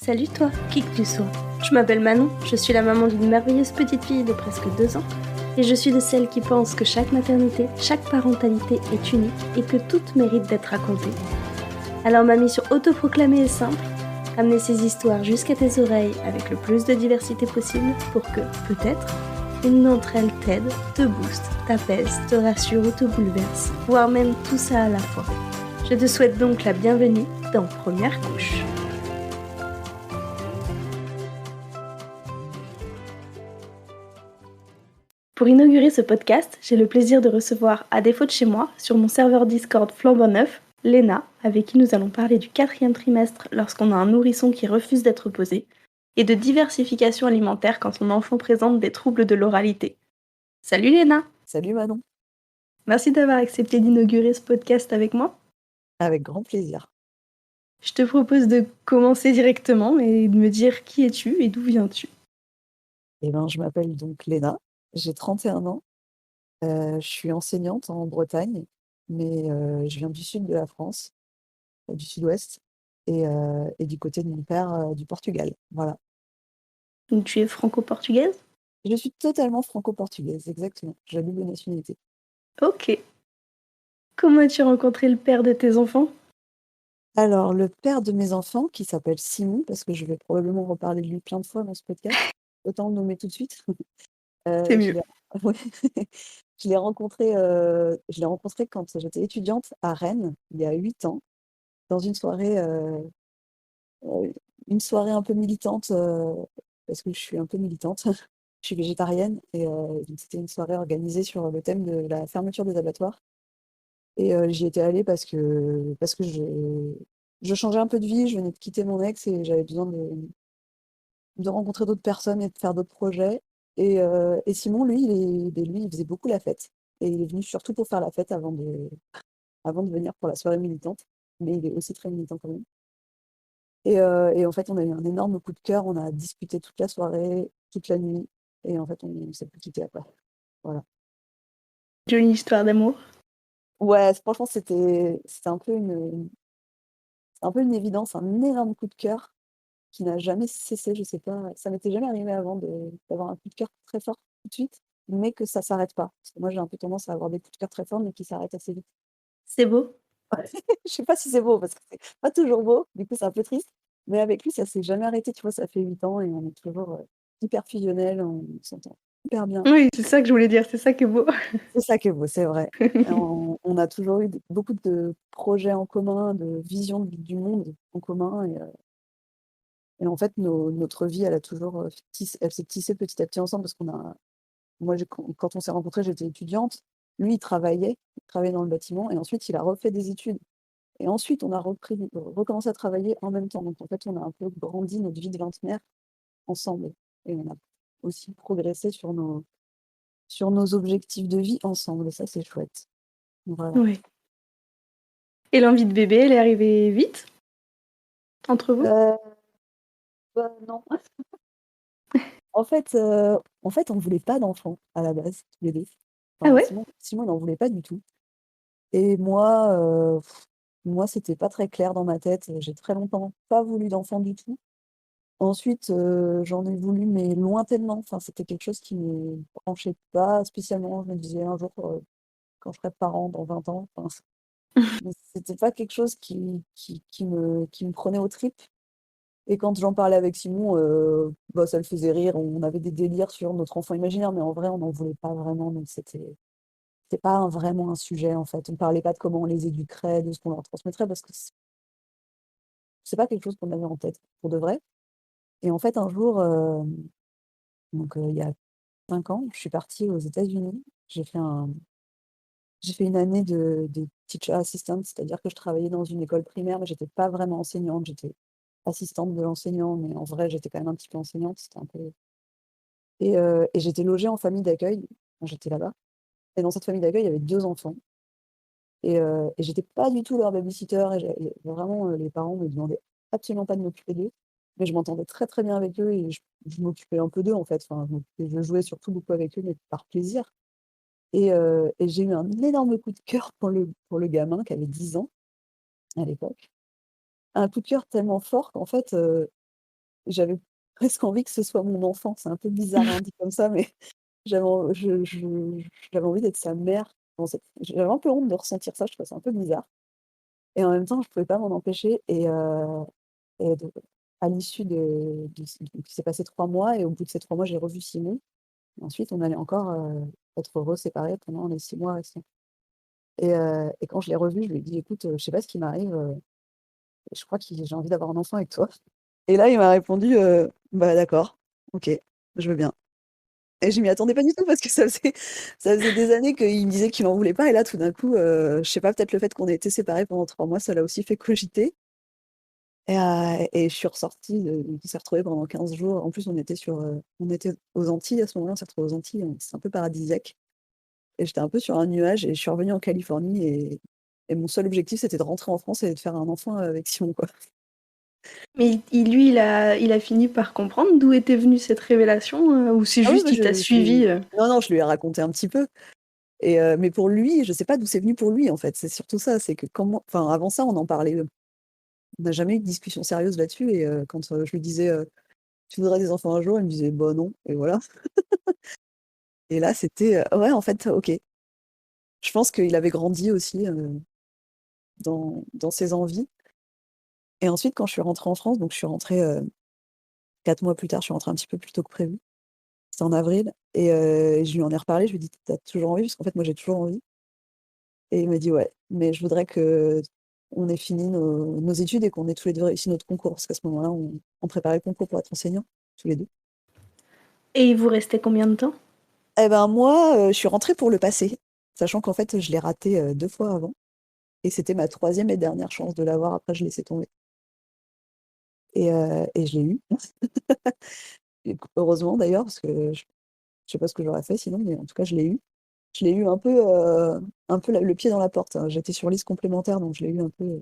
Salut toi, qui que tu sois. Je m'appelle Manon, je suis la maman d'une merveilleuse petite fille de presque 2 ans. Et je suis de celles qui pensent que chaque maternité, chaque parentalité est unique et que toutes méritent d'être racontées. Alors ma mission autoproclamée est simple, amener ces histoires jusqu'à tes oreilles avec le plus de diversité possible pour que, peut-être, une d'entre elles t'aide, te booste, t'apaise, te rassure ou te bouleverse, voire même tout ça à la fois. Je te souhaite donc la bienvenue dans Première Couche. Pour inaugurer ce podcast, j'ai le plaisir de recevoir, à défaut de chez moi, sur mon serveur Discord flambant neuf, Léna, avec qui nous allons parler du 4e trimestre lorsqu'on a un nourrisson qui refuse d'être posé, et de diversification alimentaire quand son enfant présente des troubles de l'oralité. Salut Léna! Salut Manon, Merci d'avoir accepté d'inaugurer ce podcast avec moi. avec grand plaisir. Je te propose de commencer directement et de me dire qui es-tu et d'où viens-tu. Je m'appelle donc Léna, j'ai 31 ans, je suis enseignante en Bretagne, mais je viens du sud de la France, du sud-ouest, et du côté de mon père, du Portugal. Voilà. Donc tu es franco-portugaise? Je suis totalement franco-portugaise, exactement. J'ai la double nationalité. Ok. Comment as-tu rencontré le père de tes enfants? Alors, le père de mes enfants, qui s'appelle Simon, parce que je vais probablement reparler de lui plein de fois dans ce podcast, autant le nommer tout de suite. C'est Je mieux. l'ai ouais. Je l'ai rencontré quand j'étais étudiante à Rennes, il y a 8 ans, dans une soirée un peu militante, parce que je suis un peu militante. Je suis végétarienne et donc c'était une soirée organisée sur le thème de la fermeture des abattoirs et j'y étais allée parce que je changeais un peu de vie, je venais de quitter mon ex et j'avais besoin de rencontrer d'autres personnes et de faire d'autres projets. Et Simon, lui, il faisait beaucoup la fête. Et il est venu surtout pour faire la fête avant de venir pour la soirée militante. Mais il est aussi très militant quand même. Et en fait, on a eu un énorme coup de cœur. On a discuté toute la soirée, toute la nuit. Et en fait, on s'est plus quitté après. Voilà. Jolie histoire d'amour. Ouais, franchement, c'était un peu une évidence, un énorme coup de cœur qui n'a jamais cessé, je sais pas, ça m'était jamais arrivé avant d'avoir un coup de cœur très fort tout de suite, mais que ça s'arrête pas. Parce que moi, j'ai un peu tendance à avoir des coups de cœur très forts, mais qui s'arrêtent assez vite. C'est beau. Je sais pas si c'est beau, parce que c'est pas toujours beau, du coup, c'est un peu triste, mais avec lui, ça s'est jamais arrêté, tu vois? Ça fait 8 ans et on est toujours, hyper fusionnels, on s'entend hyper bien. Oui, c'est ça que je voulais dire, c'est ça qui est beau. C'est ça qui est beau, c'est vrai. Et on a toujours eu beaucoup de projets en commun, de visions du monde en commun et en fait, notre vie, elle s'est tissée petit à petit ensemble parce qu'on a moi, quand on s'est rencontrés, j'étais étudiante. Lui, il travaillait dans le bâtiment et ensuite il a refait des études et ensuite on a recommencé à travailler en même temps. Donc en fait, on a un peu grandi notre vie de vingtenaire ensemble et on a aussi progressé sur nos objectifs de vie ensemble et ça, c'est chouette. Voilà. Oui. Et l'envie de bébé, elle est arrivée vite entre vous? Heu, non. En fait, on voulait pas d'enfants à la base, tous les 2. Ah Enfin, ouais? Simon, il en voulait pas du tout et moi, c'était pas très clair dans ma tête. J'ai très longtemps pas voulu d'enfant du tout. Ensuite, j'en ai voulu, mais lointainement. Enfin, c'était quelque chose qui me branchait pas spécialement. Je me disais: «Un jour, quand je serai parent dans 20 ans», enfin, mais c'était pas quelque chose qui me prenait aux tripes. Et quand j'en parlais avec Simon, bah, ça le faisait rire. On avait des délires sur notre enfant imaginaire, mais en vrai, on n'en voulait pas vraiment, donc c'était pas vraiment un sujet, en fait. On parlait pas de comment on les éduquerait, de ce qu'on leur transmettrait, parce que c'est pas quelque chose qu'on avait en tête, pour de vrai. Et en fait, un jour, il y a 5 ans, je suis partie aux États-Unis. J'ai fait une année de teacher assistant, c'est-à-dire que je travaillais dans une école primaire, mais j'étais pas vraiment enseignante, j'étais assistante de l'enseignant, mais en vrai, j'étais quand même un petit peu enseignante, c'était un peu et j'étais logée en famille d'accueil quand j'étais là-bas et dans cette famille d'accueil, il y avait 2 enfants et j'étais pas du tout leur baby-sitter et vraiment, les parents me demandaient absolument pas de m'occuper d'eux, mais je m'entendais très, très bien avec eux et je m'occupais un peu d'eux, en fait. Enfin, je jouais surtout beaucoup avec eux, mais par plaisir et j'ai eu un énorme coup de cœur pour le gamin qui avait 10 ans à l'époque. Un coup de cœur tellement fort qu'en fait, j'avais presque envie que ce soit mon enfant. C'est un peu bizarre, hein, dit comme ça, mais j'avais en j'avais envie d'être sa mère. Bon, j'avais un peu honte de ressentir ça, je trouvais ça un peu bizarre et en même temps, je pouvais pas m'en empêcher et de à l'issue donc il s'est passé 3 mois et au bout de ces 3 mois, j'ai revu Simon et ensuite on allait encore, être reséparés pendant les 6 mois restants et quand je l'ai revu, je lui ai dit: «Écoute, je sais pas ce qui m'arrive, je crois que j'ai envie d'avoir un enfant avec toi». Et là, il m'a répondu, «Bah, d'accord, OK, je veux bien». Et je m'y attendais pas du tout parce que ça faisait des années qu'il me disait qu'il en voulait pas et là, tout d'un coup, je sais pas, peut-être le fait qu'on ait été séparés pendant 3 mois, ça l'a aussi fait cogiter et je suis ressortie on s'est retrouvés pendant 15 jours. En plus, on était aux Antilles à ce moment-là, on s'est retrouvés aux Antilles, c'est un peu paradisiaque et j'étais un peu sur un nuage et je suis revenue en Californie et mon seul objectif, c'était de rentrer en France et de faire un enfant avec Simon, quoi. Mais lui, il a fini par comprendre d'où était venue cette révélation, ou c'est Ah oui, juste bah, il t'a je lui suivi. non, non, je lui ai raconté un petit peu. Mais pour lui, je sais pas d'où c'est venu pour lui, en fait. C'est surtout ça, c'est que enfin, avant ça, on en parlait, on n'a jamais eu de discussion sérieuse là-dessus et quand, je lui disais, «Tu voudrais des enfants un jour?» il me disait: «Bah, non» et voilà. Et là, c'était, ouais, en fait, OK. Je pense qu'il avait grandi aussi, dans ses envies et ensuite, quand je suis rentrée en France, donc je suis rentrée, 4 mois plus tard, je suis rentrée un petit peu plus tôt que prévu. C'était en avril et je lui en ai reparlé, je lui ai dit: «Tu as toujours envie?» parce qu'en fait, moi, j'ai toujours envie. Et il m'a dit: «Ouais, mais je voudrais qu'on ait fini nos études et qu'on ait tous les 2 réussi notre concours». Parce qu'à ce moment-là, on préparait le concours pour être enseignant, tous les 2. Et il vous restait combien de temps? Et ben, moi, je suis rentrée pour le passer, sachant qu'en fait, je l'ai raté, 2 fois avant et c'était ma troisième et dernière chance de l'avoir. Après, je laissais tomber et je l'ai eu et heureusement d'ailleurs parce que je sais pas ce que j'aurais fait sinon, mais en tout cas, je l'ai eu. Je l'ai eu un peu le pied dans la porte, hein. J'étais sur liste complémentaire, donc je l'ai eu un peu,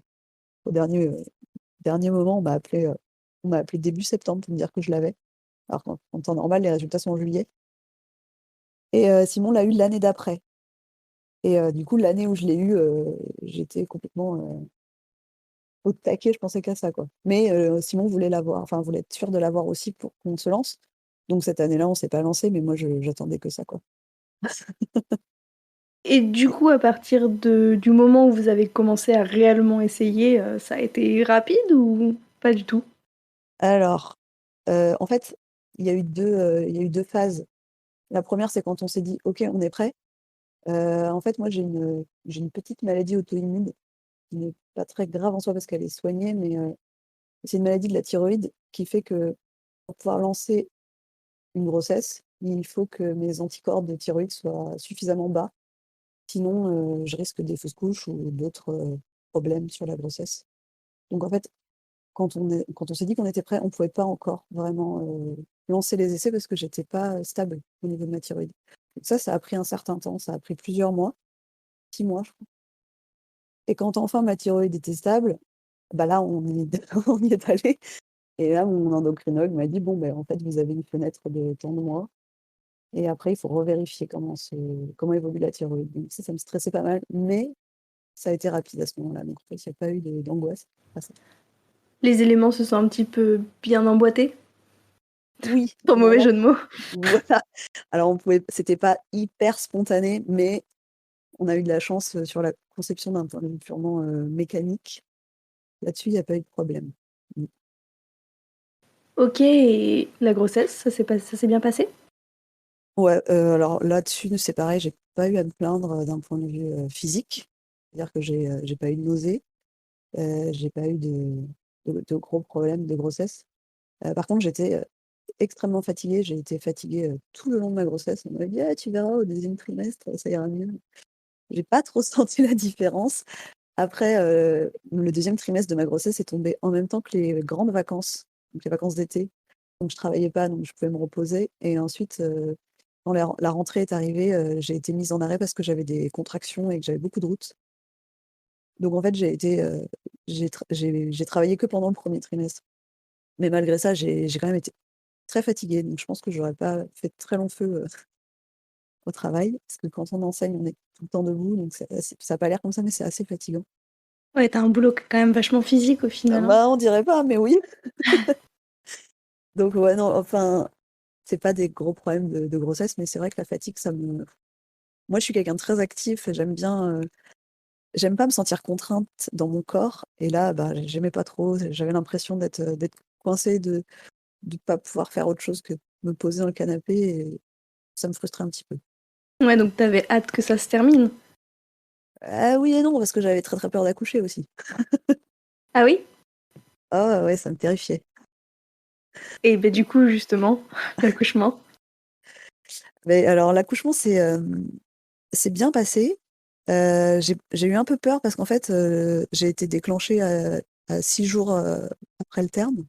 au dernier moment. On m'a appelé début septembre pour me dire que je l'avais. Alors qu'en temps normal, les résultats sont en juillet et Simon l'a eu l'année d'après et du coup, l'année où je l'ai eu, j'étais complètement, au taquet, je pensais qu'à ça, quoi. Mais Simon voulait l'avoir, enfin, voulait être sûr de l'avoir aussi pour qu'on se lance. Donc cette année-là, on s'est pas lancé, mais moi, j'attendais que ça, quoi. Et du coup, à partir du moment où vous avez commencé à réellement essayer, ça a été rapide ou pas du tout? Alors, en fait, il y a eu 2 phases. La première, c'est quand on s'est dit: «OK, on est prêt». En fait, moi, j'ai une petite maladie auto-immune qui n'est pas très grave en soi parce qu'elle est soignée, mais c'est une maladie de la thyroïde qui fait que pour pouvoir lancer une grossesse, il faut que mes anticorps de thyroïde soient suffisamment bas. Sinon, je risque des fausses couches ou d'autres, problèmes sur la grossesse. Donc en fait, quand on s'est dit qu'on était prêt, on pouvait pas encore vraiment, lancer les essais parce que j'étais pas stable au niveau de ma thyroïde. Donc ça a pris un certain temps, ça a pris plusieurs mois, 6 mois, je crois. Et quand enfin ma thyroïde était stable, bah là, on y est allé et là, mon endocrinologue m'a dit: «Bon, ben, en fait, vous avez une fenêtre de tant de mois et après il faut revérifier comment évolue la thyroïde». Donc ça me stressait pas mal, mais ça a été rapide à ce moment-là, donc en fait, il y a pas eu d'angoisse à ça. Les éléments se sont un petit peu bien emboîtés? Oui, Sans mauvais vraiment, jeu de mots. voilà. Alors c'était pas hyper spontané, mais on a eu de la chance, sur la conception d'un point de vue purement, mécanique. Là-dessus, il y a pas eu de problème. Mmh. OK, et la grossesse, ça s'est bien passé? Ouais, alors là-dessus, c'est pareil, j'ai pas eu à me plaindre, d'un point de vue, physique. C'est-à-dire que j'ai pas eu de nausées, j'ai pas eu de gros problèmes de grossesse. Par contre, j'étais, extrêmement fatiguée. J'ai été fatiguée, tout le long de ma grossesse. On m'avait dit: «Ah, tu verras au 2e trimestre, ça ira mieux». J'ai pas trop senti la différence. Après, le 2e trimestre de ma grossesse est tombé en même temps que les grandes vacances, donc les vacances d'été. Donc je travaillais pas, donc je pouvais me reposer et ensuite, quand la rentrée est arrivée, j'ai été mise en arrêt parce que j'avais des contractions et que j'avais beaucoup de routes. Donc en fait, j'ai travaillé que pendant le 1er trimestre. Mais malgré ça, j'ai quand même été très fatiguée, donc je pense que j'aurais pas fait de très long feu, au travail. Parce que quand on enseigne, on est tout le temps debout, donc ça a pas l'air comme ça, mais c'est assez fatigant. Ouais, tu as un boulot quand même vachement physique au final, hein? Bah, on dirait pas, mais oui. Donc ouais, non, enfin, c'est pas des gros problèmes de grossesse, mais c'est vrai que la fatigue, ça me moi, je suis quelqu'un de très actif et j'aime pas me sentir contrainte dans mon corps et là, bah, j'aimais pas trop, j'avais l'impression d'être coincée, de pas pouvoir faire autre chose que me poser dans le canapé et ça me frustrait un petit peu. Ouais, donc t'avais hâte que ça se termine. Ah oui et non, parce que j'avais très, très peur d'accoucher aussi. Ah oui? Ah ouais, ça me terrifiait. Et ben du coup, justement, l'accouchement. Mais alors l'accouchement, c'est bien passé. J'ai eu un peu peur parce qu'en fait, j'ai été déclenchée à 6 jours, après le terme,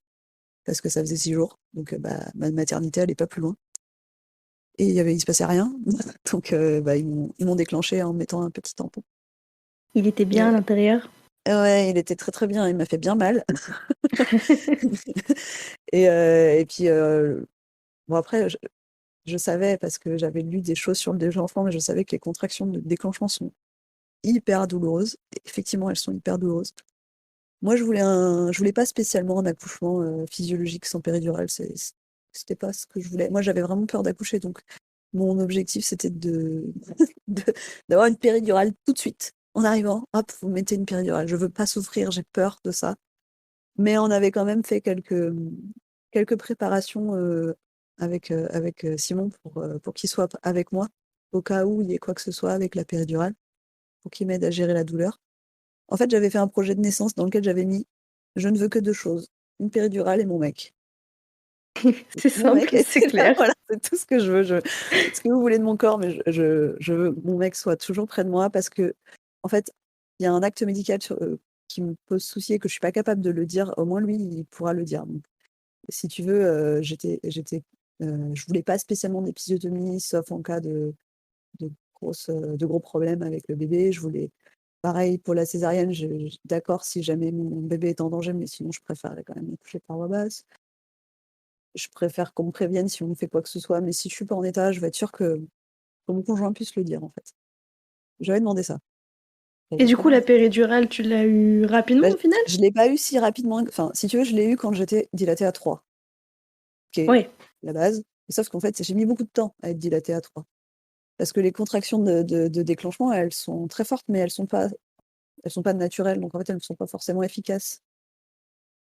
parce que ça faisait 6 jours, donc bah, ma maternité, elle est pas plus loin et il se passait rien, donc bah, ils m'ont déclenchée en me mettant un petit tampon Il était bien à et l'intérieur. ouais, il était très, très bien, il m'a fait bien mal et puis, bon après je savais parce que j'avais lu des choses sur le déclenchement, mais je savais que les contractions de déclenchement sont hyper douloureuses et effectivement, elles sont hyper douloureuses. Moi, je voulais pas spécialement un accouchement, physiologique sans péridurale, c'était pas ce que je voulais. Moi, j'avais vraiment peur d'accoucher, donc mon objectif, c'était de d'avoir une péridurale tout de suite. En arrivant, hop, vous mettez une péridurale. Je veux pas souffrir, j'ai peur de ça. Mais on avait quand même fait quelques préparations, avec Simon pour qu'il soit avec moi, au cas où il y ait quoi que ce soit avec la péridurale, pour qu'il m'aide à gérer la douleur. En fait, j'avais fait un projet de naissance dans lequel j'avais mis: «Je ne veux que 2 choses, une péridurale et mon mec». C'est Mon mec simple, c'est était là, clair. voilà, c'est tout ce que je veux. Ce que vous voulez de mon corps, mais je veux que mon mec soit toujours près de moi parce que en fait, il y a un acte médical qui me pose souci et que je suis pas capable de le dire. Au moins lui, il pourra le dire. Donc si tu veux, je voulais pas spécialement d'épisiotomie, sauf en cas de gros problèmes avec le bébé. Je voulais pareil pour la césarienne, d'accord si jamais mon bébé est en danger, mais sinon je préférerais quand même accoucher par voie basse. Je préfère qu'on me prévienne si on me fait quoi que ce soit, mais si je suis pas en état, je veux être sûre que mon conjoint puisse le dire, en fait. J'avais demandé ça. Et du coup, Comment la péridurale, tu l'as eu rapidement bah, au final? je l'ai pas eu si rapidement, enfin, si tu veux, je l'ai eu quand j'étais dilatée à 3, qui est Oui. la base. Sauf qu'en fait, j'ai mis beaucoup de temps à être dilatée à 3. Parce que les contractions de déclenchement, elles sont très fortes, mais elles sont pas naturelles, donc en fait, elles ne sont pas forcément efficaces.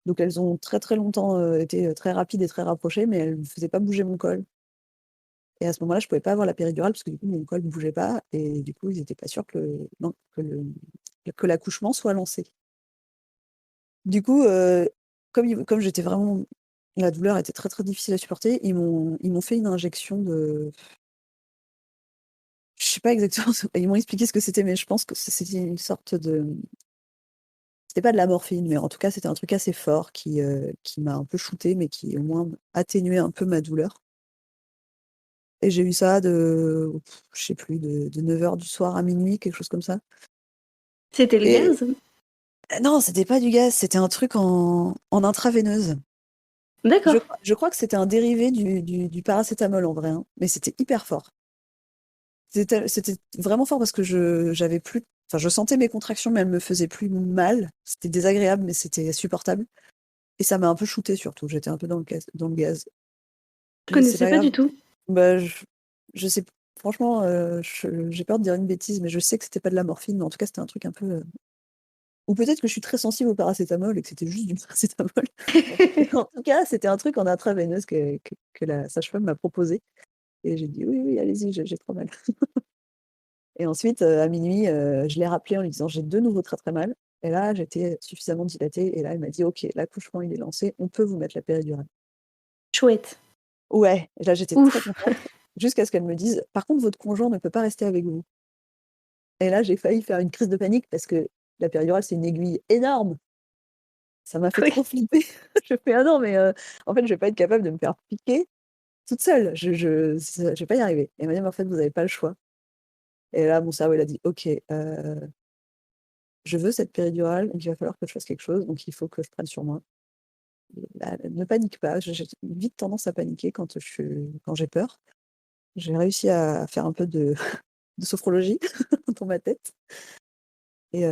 Donc elles ont très, très longtemps, été, très rapides et très rapprochées, mais elles ne faisaient pas bouger mon col et à ce moment-là, je pouvais pas avoir la péridurale parce que du coup, mon col ne bougeait pas et du coup, ils étaient pas sûrs que l'accouchement soit lancé. Du coup, comme j'étais vraiment la douleur était très, très difficile à supporter, ils m'ont fait une injection de je sais pas exactement ils m'ont expliqué ce que c'était, mais je pense que c'était une sorte de c'était pas de la morphine, mais en tout cas, c'était un truc assez fort qui m'a un peu shootée, mais qui au moins atténuait un peu ma douleur. Et j'ai eu ça je sais plus, de 9 heures du soir à minuit, quelque chose comme ça. C'était le Et gaz? non, c'était pas du gaz, c'était un truc en intraveineuse. Je D'accord. crois je crois que c'était un dérivé du paracétamol en vrai, hein, mais c'était hyper fort. C'était vraiment fort parce que j'avais plus enfin, je sentais mes contractions, mais elles me faisaient plus mal. C'était désagréable, mais c'était supportable et ça m'a un peu shootée surtout, j'étais un peu dans le gaz. Je Mais c'est connaissais pas pas grave. du tout. Bah, je sais franchement, j'ai peur de dire une bêtise, mais je sais que c'était pas de la morphine, mais en tout cas, c'était un truc un peu, ou peut-être que je suis très sensible au paracétamol et que c'était juste du paracétamol. En tout cas, c'était un truc en intraveineuse que la sage-femme m'a proposé et j'ai dit: «Oui, oui, allez-y, j'ai trop mal» et ensuite, à minuit, je l'ai rappelé en lui disant: «J'ai de nouveau très, très mal» et là, j'étais suffisamment dilatée et là, elle m'a dit: «OK, l'accouchement, il est lancé, on peut vous mettre la péridurale». Chouette. Ouais, et là, j'étais très Ouf. contente jusqu'à ce qu'elle me dise: «Par contre, votre conjoint ne peut pas rester avec vous». Et là, j'ai failli faire une crise de panique parce que la péridurale, c'est une aiguille énorme. Ça m'a fait Oui. trop flipper. Je fais: «Ah non, mais en fait, je vais pas être capable de me faire piquer toute seule. Je vais pas y arriver». Et elle m'a dit: «Mais en fait, vous avez pas le choix». Et là, mon cerveau, il a dit: «OK, je veux cette péridurale, donc il va falloir que je fasse quelque chose, donc il faut que je prenne sur moi». Bah, ne panique pas, j'ai vite tendance à paniquer quand j'ai peur. J'ai réussi à faire un peu de sophrologie dans ma tête et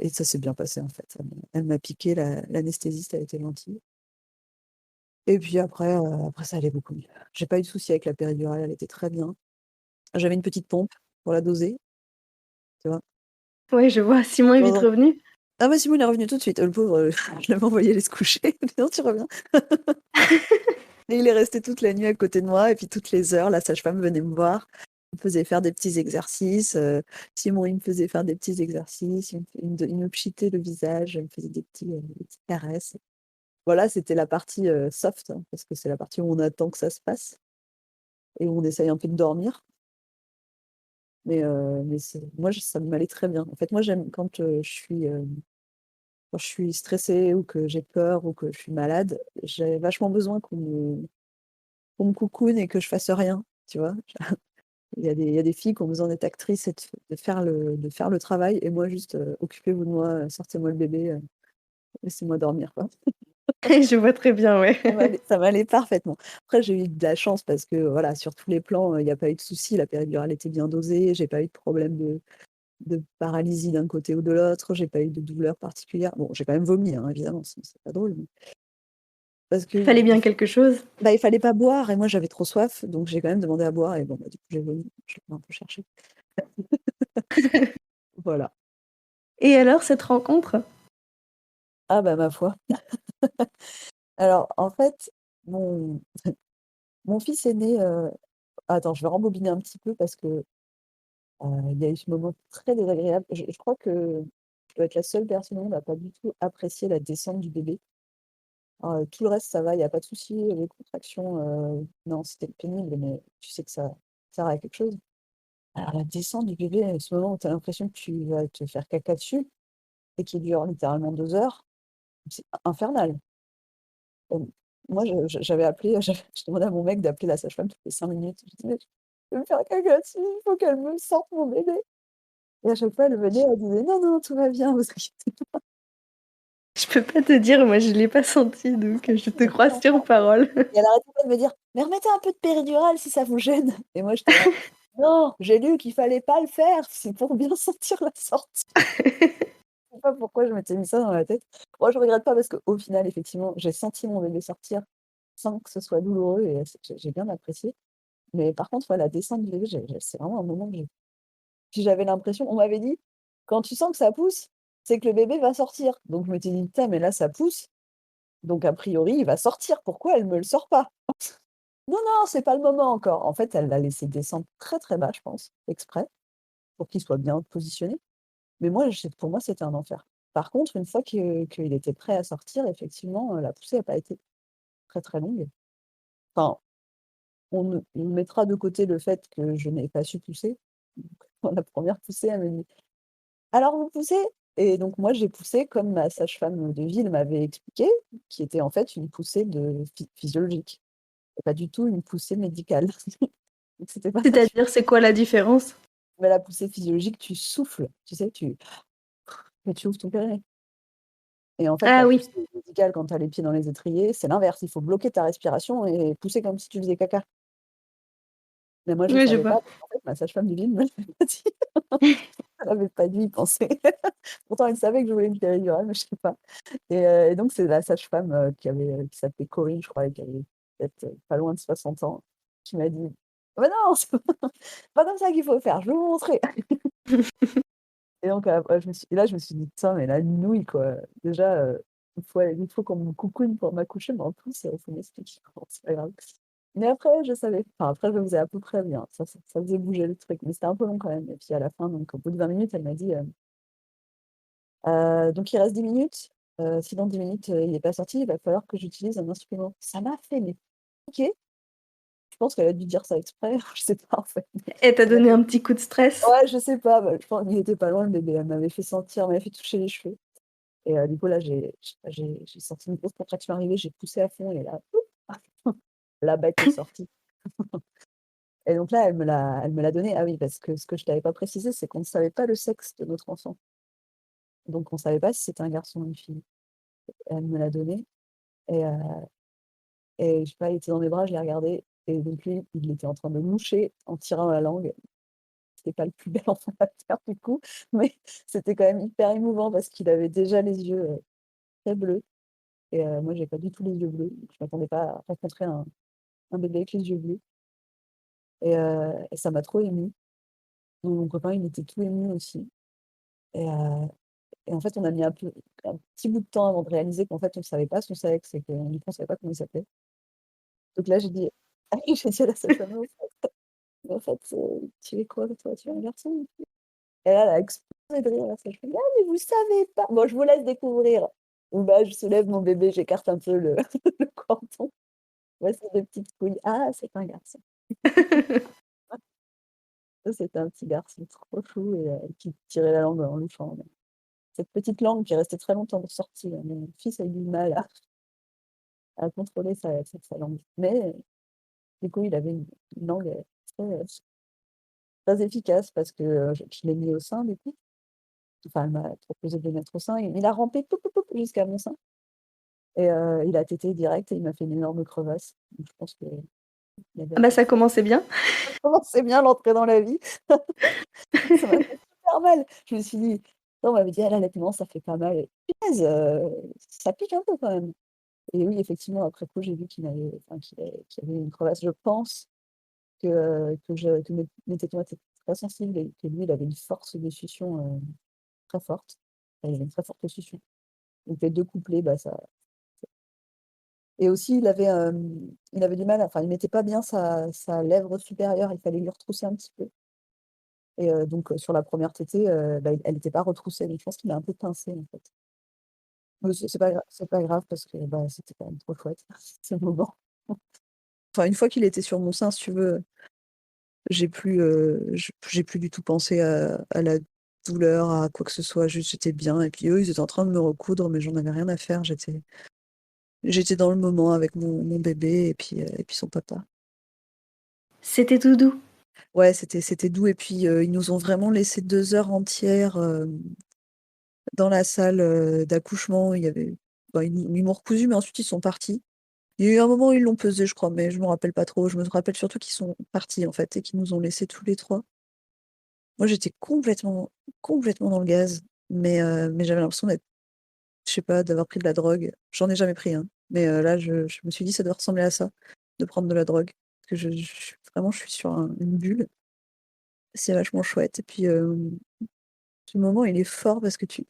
ça s'est bien passé, en fait. Elle m'a piqué, l'anesthésiste a été gentille Et puis après ça allait beaucoup mieux. J'ai pas eu de souci avec la péridurale, elle était très bien. J'avais une petite pompe pour la doser, tu vois? Ouais, je vois, Simon est vite Pendant revenu? ah bah, Simon il est revenu tout de suite, le pauvre, je l'avais envoyé aller se coucher. «Non, tu reviens?» Et il est resté toute la nuit à côté de moi et puis toutes les heures, la sage-femme venait me voir. Il me faisait faire des petits exercices, Simon, il me faisait faire des petits exercices, il me pchitait le visage, il me faisait des petites caresses. Voilà, c'était la partie, soft, hein, parce que c'est la partie où on attend que ça se passe et où on essaye un peu de dormir. Mais c'est moi, ça m'allait très bien. En fait, moi, j'aime quand je suis stressée ou que j'ai peur ou que je suis malade, j'ai vachement besoin qu'on me coucoune et que je fasse rien, tu vois? Il y a des filles qui ont besoin d'être actrices et de faire le travail et moi juste, «Occupez-vous de moi, sortez-moi le bébé, laissez-moi dormir», quoi. Je vois très bien, ouais. Ça m'allait parfaitement. Après j'ai eu de la chance parce que voilà, sur tous les plans, il y a pas eu de souci, la péridurale était bien dosée, j'ai pas eu de problème de paralysie d'un côté ou de l'autre, j'ai pas eu de douleur particulière. Bon, j'ai quand même vomi, hein, évidemment, sinon c'est pas drôle, mais parce Il fallait qu'il bien quelque chose. bah, il fallait pas boire et moi j'avais trop soif, donc j'ai quand même demandé à boire et bon, bah, du coup j'ai vomi, je l'ai un peu cherché. Voilà. Et alors cette rencontre? Ah bah, ma foi. Alors en fait, mon mon fils est né, attends, je vais rembobiner un petit peu parce que, il y a eu ce moment très désagréable. Je crois que je dois être la seule personne au monde à pas du tout apprécier la descente du bébé. Tout le reste ça va, il y a pas de souci, les contractions, non, c'était pénible, mais tu sais que ça sert à quelque chose. Alors la descente du bébé, ce moment où tu as l'impression que tu vas te faire caca dessus et qui dure littéralement 2 heures, c'est infernal. Hem, Moi j'avais appelé, je demandais à mon mec d'appeler la sage-femme toutes les 5 minutes. Je dis: «Mais je vais me faire caca dessus, il faut qu'elle me sorte mon bébé» et à chaque fois elle venait, elle disait: «Non, non, tout va bien, vous inquiétez pas». Je peux pas te dire, moi je l'ai pas senti, donc je te J'ai crois tellement sur parole. et elle arrêtait pas de me dire: «Mais remettez un peu de péridurale si ça vous gêne» et moi j'étais là: «Non, j'ai lu qu'il fallait pas le faire, c'est pour bien sentir la sortie». Je sais pas pourquoi je m'étais mis ça dans la tête. Moi je regrette pas parce qu'au final effectivement, j'ai senti mon bébé sortir sans que ce soit douloureux et j'ai bien apprécié. Mais par contre, ouais, la descente du bébé, c'est vraiment un moment que puis j'avais l'impression on m'avait dit: «Quand tu sens que ça pousse, c'est que le bébé va sortir». Donc je m'étais dit: «Putain, mais là ça pousse, donc a priori il va sortir, pourquoi elle me le sort pas?» «Non, non, c'est pas le moment encore». En fait, elle l'a laissé descendre très, très bas, je pense, exprès, pour qu'il soit bien positionné. Mais moi, pour moi, c'était un enfer. Par contre, une fois qu'il était prêt à sortir, effectivement, la poussée a pas été très, très longue. Enfin, on mettra de côté le fait que je n'ai pas su pousser. Donc la première poussée, elle me dit: «Alors vous poussez?» Et donc moi, j'ai poussé comme ma sage-femme de ville m'avait expliqué, qui était en fait une poussée de physiologique et pas du tout une poussée médicale. Donc c'était pas ça qu'il C'est-à-dire, c'est quoi la différence? mais la poussée physiologique, tu souffles, tu sais, tu ouvres ton périnée et en fait, Ah la oui, poussée médicale quand tu as les pieds dans les étriers, c'est l'inverse, il faut bloquer ta respiration et pousser comme si tu faisais caca. Mais moi, je oui, je savais vois. pas parce qu'en fait, ma sage-femme de ville me l'avait pas dit. Elle avait pas dû y penser. Pourtant, elle savait que je voulais une péridurale, mais je sais pas et donc c'est la sage-femme, qui s'appelait Corinne, je crois et qui avait peut-être, pas loin de 60 ans, qui m'a dit: «Ah bah non, c'est pas comme ça qu'il faut faire, je vais vous montrer». Et donc après je me suis dit: «Putain, mais la nouille quoi». Déjà, il faut qu'on me coucoune pour m'accoucher, mais en plus, faut m'expliquer. Bon, c'est pas grave. Mais après, je savais enfin après, je le faisais à peu près bien. Ça faisait bouger le truc, mais c'était un peu long quand même et puis à la fin, donc au bout de 20 minutes, elle m'a dit, «Donc il reste 10 minutes, si dans 10 minutes, il est pas sorti, il va falloir que j'utilise un instrument». Ça m'a fait mais tiquer. Je pense qu'elle a dû dire ça exprès, je sais pas en fait. Elle t'a Ça m'a donné fait un petit coup de stress? ouais, je sais pas, bah, je pense il était pas loin le bébé. Elle m'avait fait toucher les cheveux. Et du coup, là, j'ai senti une grosse contraction arriver, j'ai poussé à fond et là, la bête est sortie et donc là, elle me l'a donné. Ah oui, parce que ce que je t'avais pas précisé, c'est qu'on ne savait pas le sexe de notre enfant. Donc on savait pas si c'était un garçon ou une fille. Elle me l'a donné et je sais pas, il était dans mes bras, je l'ai regardé et donc lui, il était en train de moucher en tirant la langue. C'était pas le plus bel enfant de la terre du coup, mais c'était quand même hyper émouvant parce qu'il avait déjà les yeux, très bleus et moi, j'ai pas du tout les yeux bleus. Donc je m'attendais pas à rencontrer un bébé avec les yeux bleus et ça m'a trop émue. Mon copain, il était tout ému aussi et heu et en fait, on a mis un petit bout de temps avant de réaliser qu'en fait, on savait pas son sexe et qu'on du coup, on savait pas comment il s'appelait. Donc là, j'ai dit j'ai dit à la sage-femme: «En fait, tu es quoi toi? Tu es un garçon?» Et là, elle a explosé de rire, la sage-femme: «Ah mais vous savez pas! Bon, je vous laisse découvrir». Donc bah, je soulève mon bébé, j'écarte un peu le le cordon. Voici des petites couilles. Ah, c'est un garçon. Ça, c'était un petit garçon trop chou qui tirait la langue en louchant. Cette petite langue qui restait très longtemps sortie, mon fils a eu du mal à contrôler sa langue. Mais du coup, il avait une langue, très efficace parce que, je l'ai mis au sein du coup. Enfin, elle m'a proposé de le mettre au sein et il a rampé poup poup poup jusqu'à mon sein et il a tété direct et il m'a fait une énorme crevasse. Donc je pense qu'il avait Ah bah, ça apprécié. commençait bien. Ça commençait bien l'entrée dans la vie. Ça m'a fait super mal. Je me suis dit on m'avait dit: «Ah l'allaitement, ça fait pas mal» et punaise, ça pique un peu quand même et oui, effectivement, après coup, j'ai vu qu'il avait une crevasse. Je pense que mes tétons étaient très sensibles et que lui, il avait une force de succion, très forte. Enfin, il avait une très forte succion. Donc les 2 couplés, bah, ça et aussi il avait du mal, enfin, il mettait pas bien sa lèvre supérieure, il fallait lui retrousser un petit peu et donc sur la première tétée, bah, elle était pas retroussée, donc je pense qu'il a un peu pincé, en fait. Mais c'est pas grave parce que, bah, c'était quand même trop chouette, ce moment. Enfin, une fois qu'il était sur mon sein, si tu veux, j'ai plus du tout pensé à la douleur, à quoi que ce soit, juste j'étais bien et puis eux, ils étaient en train de me recoudre, mais j'en avais rien à faire. J'étais dans le moment avec mon bébé et puis son papa. C'était tout doux. Ouais, c'était doux et puis, ils nous ont vraiment laissé 2 heures entières, dans la salle, d'accouchement. Il y avait bah, ils m'ont recousu, mais ensuite ils sont partis. Il y a eu un moment où ils l'ont pesé, je crois, mais je me rappelle pas trop. Je me rappelle surtout qu'ils sont partis, en fait, et qu'ils nous ont laissés tous les 3. Moi, j'étais complètement dans le gaz, mais j'avais l'impression d'être je sais pas, d'avoir pris de la drogue. J'en ai jamais pris, hein, mais là, je me suis dit: «Ça doit ressembler à ça, de prendre de la drogue». Parce que je suis sur une bulle. C'est vachement chouette et puis, ce moment, il est fort parce que tu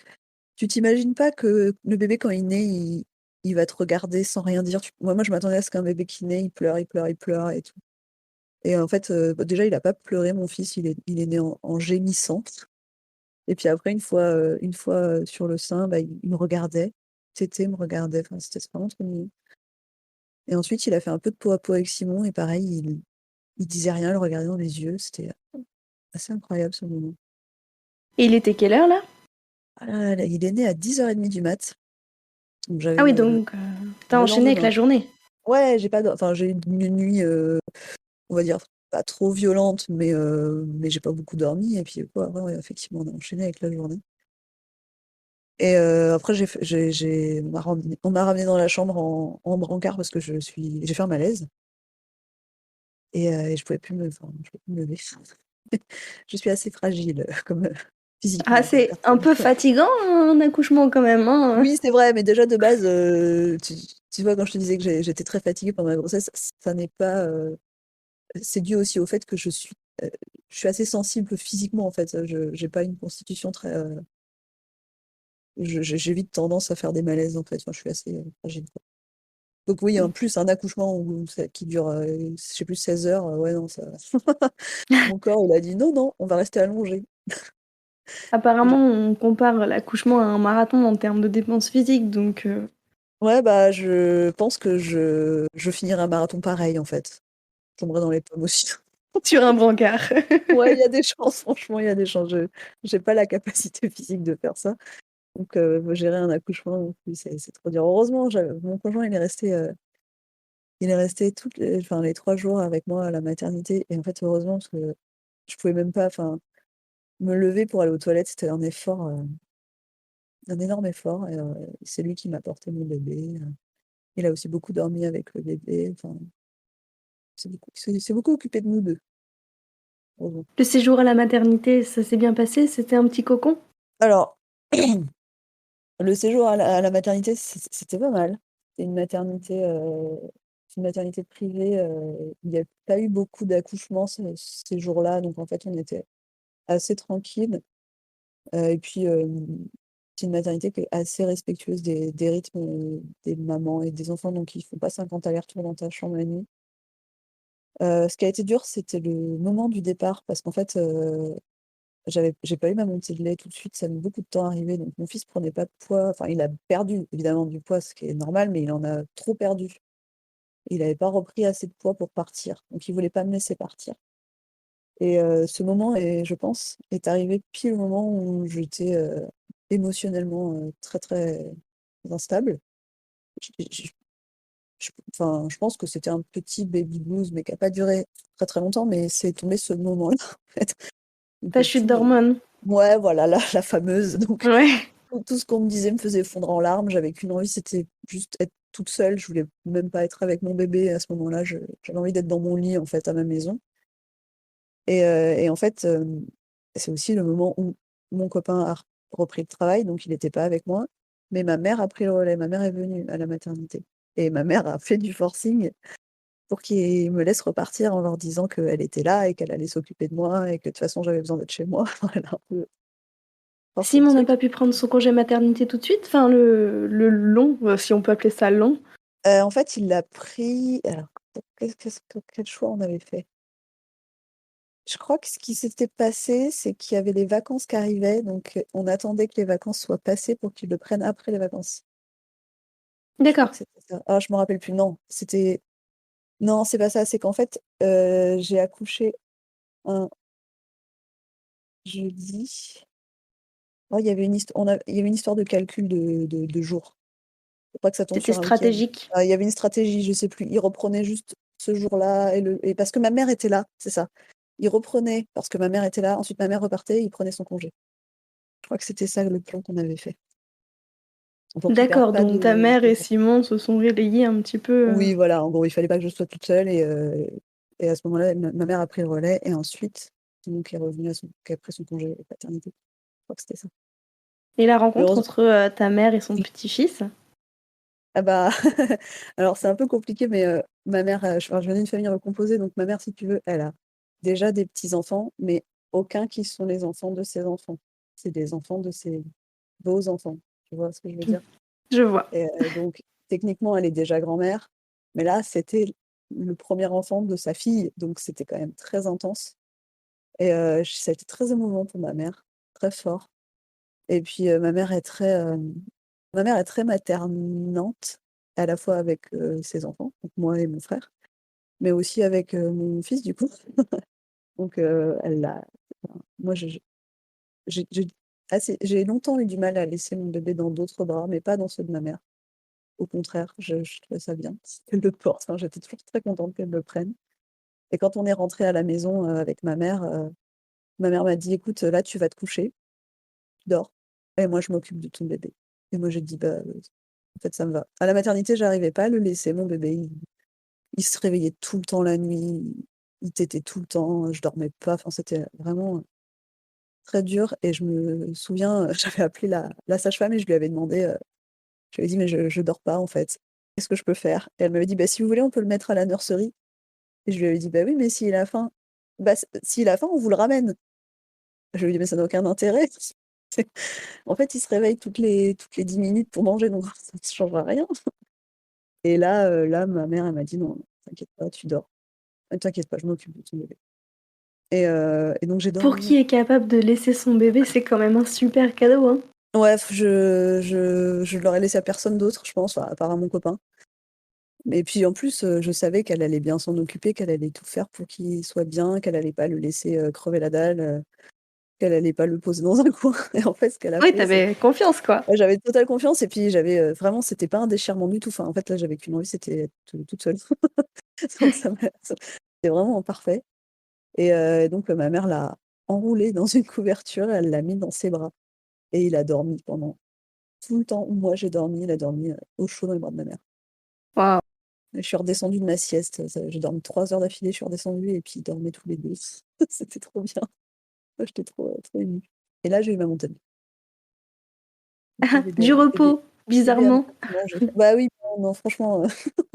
t'imagines pas que le bébé, quand il naît, il va te regarder sans rien dire. Moi, je m'attendais à ce qu'un bébé qui naît, il pleure et tout et en fait, bah, déjà, il a pas pleuré mon fils, il est né en gémissant et puis après une fois, sur le sein, bah, il me regardait, tété me regardait, enfin, c'était vraiment trop mignon et ensuite, il a fait un peu de peau à peau avec Simon et pareil, il disait rien, il le regardait dans les yeux, c'était assez incroyable ce moment. Et il était quelle heure là? Ah là là, il est né à 10:30 du mat, donc Ah oui, j'avais, donc tu le enchaîné avec lendemain. la journée. Ouais, j'ai eu une nuit, on va dire pas trop violente, mais j'ai pas beaucoup dormi et puis quoi, ouais, ouais, effectivement, on a enchaîné avec la journée et après on m'a ramenée dans la chambre en brancard parce que j'ai fait un malaise et je pouvais plus me lever. Je suis assez fragile, comme, Ah, physiquement comme c'est un personne. peu fatigant un accouchement quand même, hein? Oui, c'est vrai, mais déjà de base, tu vois, quand je te disais que j'étais très fatiguée pendant la grossesse, ça n'est pas, c'est dû aussi au fait que heu, je suis assez sensible physiquement, en fait. Je j'ai pas une constitution très, j'ai vite tendance à faire des malaises, en fait. Enfin, je suis assez, fragile, quoi. Donc oui, en plus, un accouchement qui dure, je sais plus 16 heures, ouais, non, ça mon corps, il a dit: «Non, non, on va rester allongé». Je Apparemment, on compare l'accouchement à un marathon en termes de dépenses physiques, donc Ouais, bah, je pense que je finirai un marathon pareil, en fait. Je tomberai dans les pommes aussi. sur un brancard. Ouais, il y a des chances, franchement, il y a des chances. Je j'ai pas la capacité physique de faire ça. Donc gérer un accouchement non plus, c'est trop dur. Heureusement, mon conjoint, il est resté les 3 jours avec moi à la maternité et en fait, heureusement parce que je pouvais même pas enfin, me lever pour aller aux toilettes, c'était un énorme effort et c'est lui qui m'a porté mon bébé, il a aussi beaucoup dormi avec le bébé, enfin, c'est beaucoup occupé de nous 2, heureusement. Le séjour à la maternité, ça s'est bien passé? C'était un petit cocon? Alors, le séjour à la maternité, c'était pas mal. c'est une maternité privée, il y a pas eu beaucoup d'accouchements ces jours-là, donc en fait, on était assez tranquilles. Et puis, c'est une maternité qui est assez respectueuse des rythmes, des mamans et des enfants, donc ils font pas 50 allers-retours dans ta chambre la nuit. Ce qui a été dur, c'était le moment du départ parce qu'en fait, j'ai pas eu ma montée de lait tout de suite, ça a mis beaucoup de temps à arriver, donc mon fils prenait pas de poids. Enfin, il a perdu évidemment du poids, ce qui est normal, mais il en a trop perdu. Il avait pas repris assez de poids pour partir, donc il voulait pas me laisser partir. Et ce moment je pense, est arrivé pile au moment où j'étais, émotionnellement, très, très instable. J enfin, je pense que c'était un petit baby blues, mais qui a pas duré très, très longtemps, mais c'est tombé ce moment-là, en fait, Ta que chute tout d'hormones. ouais, voilà, la fameuse, donc Ouais. tout ce qu'on me disait me faisait fondre en larmes. J'avais qu'une envie, c'était juste être toute seule. Je voulais même pas être avec mon bébé à ce moment-là. J'avais envie d'être dans mon lit, en fait, à ma maison. Et en fait, c'est aussi le moment où mon copain a repris le travail, donc il n'était pas avec moi, mais ma mère a pris le relais. Ma mère est venue à la maternité et ma mère a fait du forcing pour qu'ils me laissent repartir en leur disant qu'elle était là et qu'elle allait s'occuper de moi et que de toute façon j'avais besoin d'être chez moi. Elle a un peu forcé le Simon n'a truc. pas pu prendre son congé maternité tout de suite, enfin le long, si on peut appeler ça long. En fait, il l'a pris alors quel choix on avait fait? Je crois que ce qui s'était passé, c'est qu'il y avait les vacances qui arrivaient, donc on attendait que les vacances soient passées pour qu'il le prenne après les vacances. Je crois D'accord. que c'était ça. Ah, je me rappelle plus. Non, c'est pas ça, c'est qu'en fait, j'ai accouché un jeudi. Oh, il y avait une histoire de calcul de jours. Faut pas que ça tombe C'était sur un week-end. stratégique. Il y avait une stratégie, je sais plus. Il reprenait juste ce jour-là et parce que ma mère était là, c'est ça. Il reprenait parce que ma mère était là, ensuite ma mère repartait, il prenait son congé. Je crois que c'était ça le plan qu'on avait fait. Pour qu'il perde D'accord, pas donc ta mère de et jours. Simon se sont relayés un petit peu, Oui, voilà, en gros, il fallait pas que je sois toute seule et à ce moment-là, ma mère a pris le relais et ensuite, c'est mon qui est revenu qui a pris son congé paternité. Je crois que c'était ça. et la rencontre Heureusement. entre, ta mère et son petit-fils? Ah bah, alors c'est un peu compliqué, mais ma mère, je viens d'une famille recomposée, donc ma mère, si tu veux, elle a déjà des petits-enfants, mais aucun qui sont les enfants de ses enfants. C'est des enfants de ses beaux enfants. Tu vois ce que je veux dire? Je vois. Et donc techniquement, elle est déjà grand-mère, mais là, c'était le premier enfant de sa fille, donc c'était quand même très intense et ça a été très émouvant pour ma mère, très fort et puis, ma mère est très maternante, à la fois avec, ses enfants, donc moi et mon frère, mais aussi avec, mon fils du coup. Donc elle l'a enfin, moi j'ai longtemps eu du mal à laisser mon bébé dans d'autres bras, mais pas dans ceux de ma mère. Au contraire, je trouvais ça bien qu'elle le porte. Enfin, j'étais toujours très contente qu'elle le prenne et quand on est rentré à la maison, avec ma mère m'a dit: «Écoute, là, tu vas te coucher, tu dors et moi, je m'occupe de ton bébé» et moi, j'ai dit: «Bah, en fait, ça me va». À la maternité, j'arrivais pas à le laisser, mon bébé, il se réveillait tout le temps la nuit, il tétait tout le temps, je dormais pas, enfin, c'était vraiment, très dur et je me souviens, j'avais appelé la sage-femme et je lui avais demandé, je lui ai dit: «Mais je dors pas, en fait. Qu'est-ce que je peux faire?» et elle m'avait dit: «Bah, si vous voulez, on peut le mettre à la nurserie». Et je lui avais dit: «Bah oui, mais s'il a faim?» «Bah, s'il a faim, on vous le ramène». Je lui ai dit: «Mais ça n'a aucun intérêt». C'est en fait, il se réveille toutes les 10 minutes pour manger, donc ça ne changera rien. Et là, ma mère, elle m'a dit: «Non, non, t'inquiète pas, tu dors. T'inquiète pas, je m'occupe de ton bébé». Et donc j'ai Pour dormi. qui est capable de laisser son bébé, c'est quand même un super cadeau, hein. Ouais, je l'aurais laissé à personne d'autre, je pense, enfin, à part à mon copain. Et puis en plus, je savais qu'elle allait bien s'en occuper, qu'elle allait tout faire pour qu'il soit bien, qu'elle allait pas le laisser, crever la dalle, qu'elle allait pas le poser dans un coin. Et en fait, ce qu'elle a Oui, fait, c'est tu confiance, quoi. ouais, j'avais totale confiance et puis j'avais, vraiment, c'était pas un déchirement du tout. Enfin, en fait, là, j'avais qu'une envie, c'était être toute seule. Donc c'était vraiment parfait et donc ma mère l'a enroulé dans une couverture, elle l'a mis dans ses bras et il a dormi pendant tout le temps où moi j'ai dormi, il a dormi, au chaud dans les bras de ma mère. Waouh. Je suis redescendue de ma sieste, j'ai dormi 3 heures d'affilée, je suis redescendue et puis ils dormaient tous les 2. C'était trop bien. Moi, j'étais trop, trop émue et là, j'ai eu ma montée de lait. Donc le Du bébé repos. bizarrement. Non, bah oui, non, non, franchement,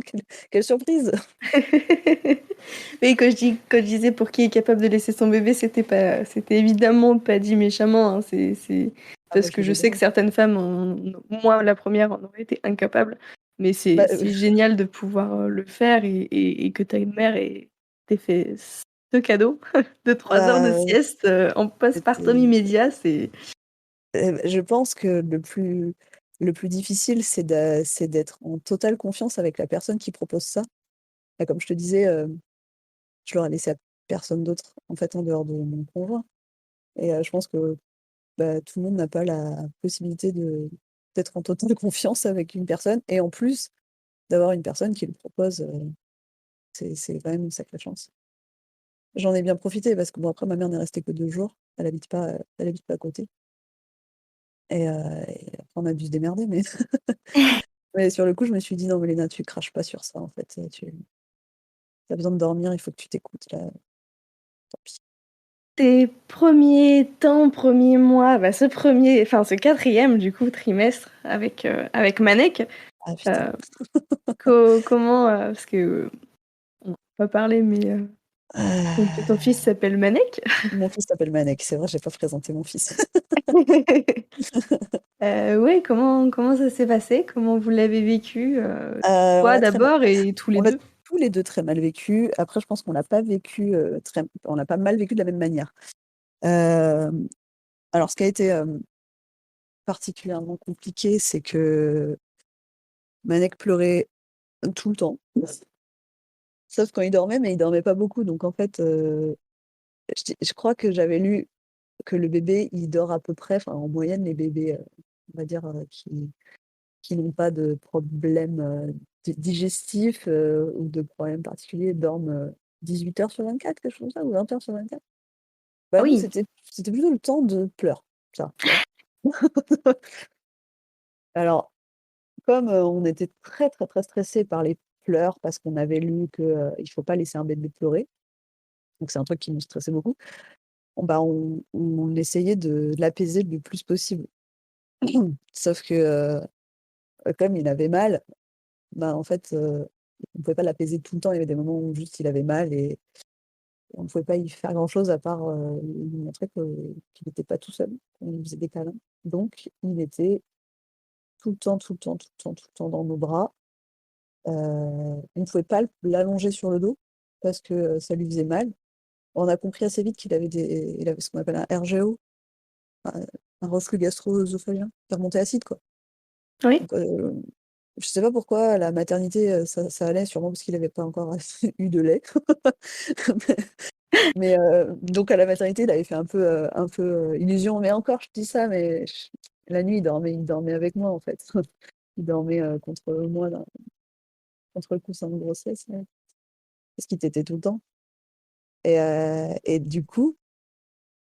quelle quelle surprise! Oui, quand je disais pour qui est capable de laisser son bébé, c'était évidemment pas dit méchamment, hein. C'est Ah bah, parce je que le je veux sais bien. que certaines femmes moi la première en aurait été incapable, mais Bah, c'est génial de pouvoir, le faire et que ta mère t'ait fait ce cadeau de 3 heures de bah, sieste, en postpartum c'était immédiat, c'est je pense que le plus difficile, c'est d'être en totale confiance avec la personne qui propose ça. Bah, comme je te disais, je l'aurais laissé à personne d'autre, en fait, en dehors de mon conjoint et je pense que, bah, tout le monde n'a pas la possibilité d'être en totale confiance avec une personne et en plus, d'avoir une personne qui le propose, c'est quand même une sacrée chance. J'en ai bien profité parce que bon, après ma mère n'est restée que 2 jours. Elle habite pas à côté et après on a dû se démerder mais sur le coup, je me suis dit: «Non mais Léna, tu craches pas sur ça en fait, tu as besoin de dormir, il faut que tu t'écoutes là, tant pis». tes premiers temps, premiers mois, bah, ce quatrième du coup trimestre avec Manek, Ah putain. heu, comment, parce que on n'a pas parlé, mais ton fils Heu, s'appelle Manek? Mon fils s'appelle Manek, c'est vrai, j'ai pas présenté mon fils. Ouais, comment ça s'est passé? Comment vous l'avez vécu, On toi l'a très mal d'abord et tous les on l'a 2? tous les 2 très mal vécu. Après je pense qu'on l'a pas vécu, on l'a pas mal vécu de la même manière. Hem, alors ce qui a été, particulièrement compliqué, c'est que Manek pleurait tout le temps, sauf quand il dormait, mais il dormait pas beaucoup donc en fait, je crois que j'avais lu que le bébé, il dort à peu près en moyenne, les bébés, on va dire, qui n'ont pas de problème, digestif, ou de problèmes particuliers dorment, 18 heures sur 24, quelque chose comme ça ou 20 heures sur 24. Ah Bah, nous, oui, c'était plutôt le temps de pleurs, ça, tu vois? Alors, comme, on était très, très, très stressés par les pleurs parce qu'on avait lu que, il faut pas laisser un bébé pleurer, donc c'est un truc qui nous stressait beaucoup. Bah, on essayait de l'apaiser le plus possible. Sauf que, comme il avait mal, bah, en fait, on pouvait pas l'apaiser tout le temps. Il y avait des moments où juste il avait mal et on ne pouvait pas y faire grand-chose à part, lui montrer qu'il était pas tout seul, qu'on lui faisait des câlins. Donc il était tout le temps, tout le temps, tout le temps, tout le temps dans nos bras. On ne pouvait pas l'allonger sur le dos parce que, ça lui faisait mal. On a compris assez vite il avait ce qu'on appelle un RGO, un un reflux gastro-œsophagien, qui remontait acide, quoi. oui, Donc, je sais pas pourquoi à la maternité, ça allait, sûrement parce qu'il avait pas encore assez eu de lait. Mais donc à la maternité, il avait fait un peu illusion, mais encore je dis ça, mais la nuit, il dormait avec moi, en fait. Il dormait, contre moi dans contre le coussin de grossesse, ouais, parce qu'il tétait tout le temps et du coup,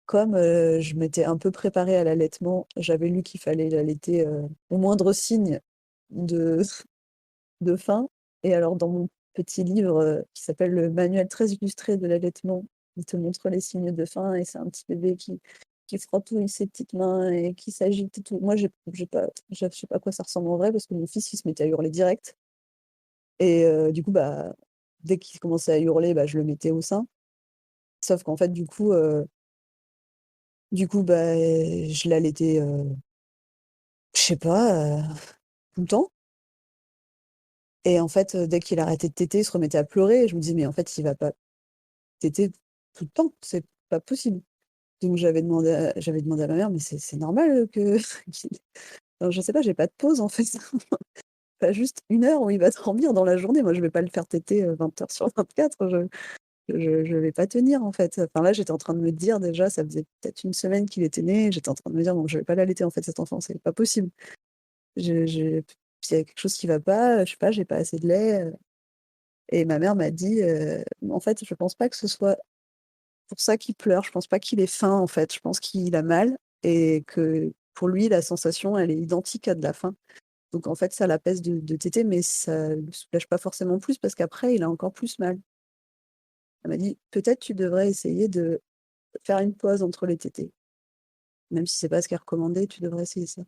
comme, je m'étais un peu préparée à l'allaitement, j'avais lu qu'il fallait l'allaiter, au moindre signe de de faim et alors dans mon petit livre, qui s'appelle «Le manuel très illustré de l'allaitement», il te montre les signes de faim et c'est un petit bébé qui frottouille ses petites mains et qui s'agite et tout. Moi, j'ai pas je sais pas à quoi ça ressemble en vrai parce que mon fils, il se mettait à hurler direct et du coup, bah, dès qu'il commençait à hurler, bah, je le mettais au sein. Sauf qu'en fait, du coup, bah, je l'allaitais, je sais pas, tout le temps et en fait, dès qu'il arrêtait de téter, il se remettait à pleurer et je me disais: «Mais en fait, il va pas téter tout le temps, c'est pas possible». Donc j'avais demandé à ma mère: «Mais c'est normal, que qu'il» enfin, je sais pas, j'ai pas de pause en fait. Pas juste 1 heure où il va dormir dans la journée. Moi, je vais pas le faire téter, 20 heures sur 24, je vais pas tenir en fait. Enfin là, j'étais en train de me dire déjà, ça faisait peut-être une semaine qu'il était né, j'étais en train de me dire: «Non, je vais pas l'allaiter en fait cet enfant, c'est pas possible». Je S'il y a quelque chose qui va pas, je sais pas, j'ai pas assez de lait, et ma mère m'a dit, «En fait, je pense pas que ce soit pour ça qu'il pleure, je pense pas qu'il ait faim en fait, je pense qu'il a mal et que pour lui, la sensation, elle est identique à de la faim. Donc en fait, ça l'apaise de téter, mais ça le soulage pas forcément plus parce qu'après, il a encore plus mal». Elle m'a dit: «Peut-être tu devrais essayer de faire une pause entre les tétés. Même si c'est pas ce qui est recommandé, tu devrais essayer ça».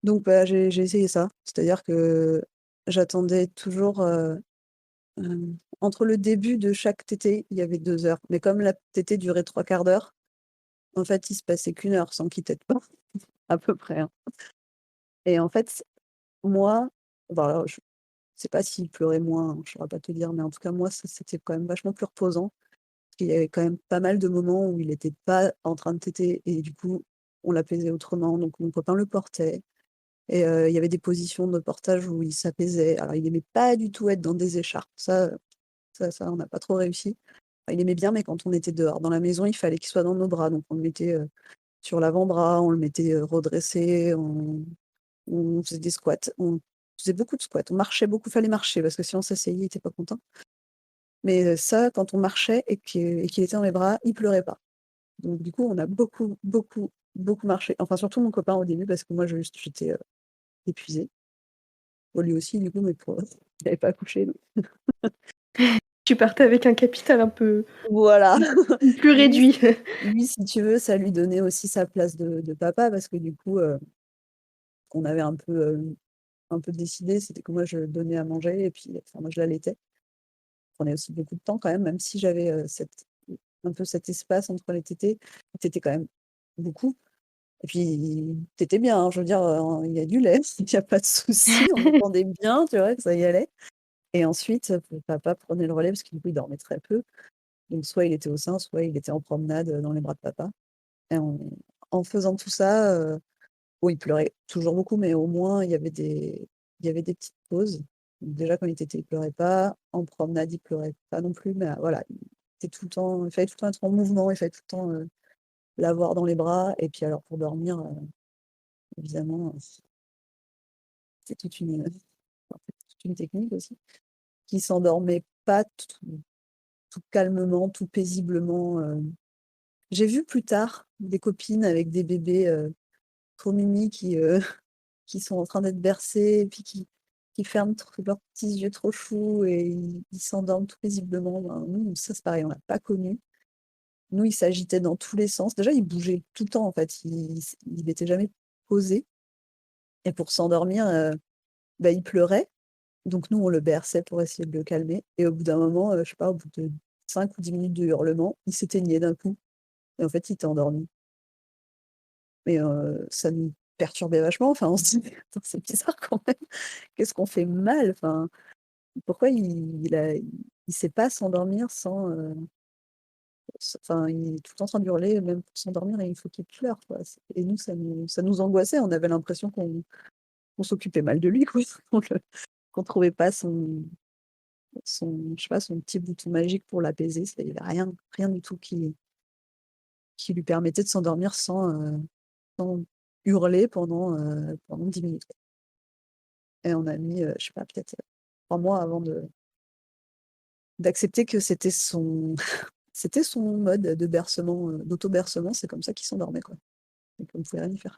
Donc bah, j'ai essayé ça. C'est-à-dire que j'attendais toujours, entre le début de chaque tétée, il y avait 2 heures. Mais comme la tétée durait 3/4 d'heure, en fait, il se passait qu'1 heure sans qu'il tète pas, à peu près, hein. Et en fait, moi, bah, alors je sais pas s'il pleurait moins, hein, je saurais pas te dire, mais en tout cas, moi, ça c'était quand même vachement plus reposant. Parce qu'il y avait quand même pas mal de moments où il était pas en train de téter et du coup, on l'apaisait autrement. Donc mon copain le portait et il y avait des positions de portage où il s'apaisait. Alors il aimait pas du tout être dans des écharpes, ça on n'a pas trop réussi. Enfin, il aimait bien, mais quand on était dehors. Dans la maison, il fallait qu'il soit dans nos bras, donc on le mettait, sur l'avant-bras, on le mettait, redressé, on faisait des squats, on faisait beaucoup de squats, on marchait beaucoup, fallait marcher parce que si on s'asseyait, il était pas content. Mais ça, quand on marchait et qu'il était dans mes bras, il pleurait pas. Donc du coup, on a beaucoup, beaucoup, beaucoup marché. Enfin, surtout mon copain au début parce que moi, j'étais, épuisée. Bon, lui aussi, du coup, mais pour il avait pas accouché, donc Tu partais avec un capital un peu voilà. plus Lui réduit. lui, si tu veux, ça lui donnait aussi sa place de papa parce que du coup, qu'on avait un peu décidé, c'était que moi, je donnais à manger et puis, enfin, moi, je l'allaitais. Ça prenait aussi beaucoup de temps quand même si j'avais, un peu cet espace entre les tétées. Il tétait quand même beaucoup et puis tu bien, hein, je veux dire, il y a du lait, il y a pas de souci, on entendait bien, tu vois, que ça y allait et ensuite, papa prenait le relais parce que du coup, il dormait très peu. Donc soit il était au sein, soit il était en promenade, dans les bras de papa et en faisant tout ça, bon, il pleurait toujours beaucoup, mais au moins il y avait des petites pauses. Donc déjà quand il tétait, il pleurait pas. En promenade, il pleurait pas non plus, mais voilà, il fallait tout le temps être en mouvement, il fallait tout le temps, l'avoir dans les bras et puis alors pour dormir, évidemment, c'est toute une technique aussi. Qui s'endormait pas tout calmement, tout paisiblement, J'ai vu plus tard des copines avec des bébés, trop mimi qui sont en train d'être bercés et puis qui ferment tr leurs petits yeux trop choux et ils s'endorment tout paisiblement. Ben, nous, ça c'est pareil, on l'a pas connu. Nous, il s'agitait dans tous les sens. Déjà, il bougeait tout le temps en fait, il était jamais posé et pour s'endormir, bah, il pleurait. Donc nous, on le berçait pour essayer de le calmer et au bout d'un moment, je sais pas, au bout de 5 ou 10 minutes de hurlements, il s'éteignait d'un coup et en fait, il était endormi. Mais ça nous perturbait vachement, enfin on se dit: «Mais attends, c'est bizarre quand même, qu'est-ce qu'on fait mal?» Enfin, pourquoi il sait pas s'endormir sans, enfin il est tout le temps en train d'hurler, même pour s'endormir et il faut qu'il pleure quoi. C'est et nous ça nous angoissait, on avait l'impression qu'on s'occupait mal de lui quoi, qu'on trouvait pas son je sais pas, son petit bouton magique pour l'apaiser, il y avait rien du tout qui lui permettait de s'endormir sans hurler pendant 10 minutes. Et on a mis, je sais pas, peut-être, 3 mois avant d'accepter que c'était son c'était son mode de bercement, d'auto-bercement, c'est comme ça qu'il s'endormait, quoi et qu'on pouvait rien y faire.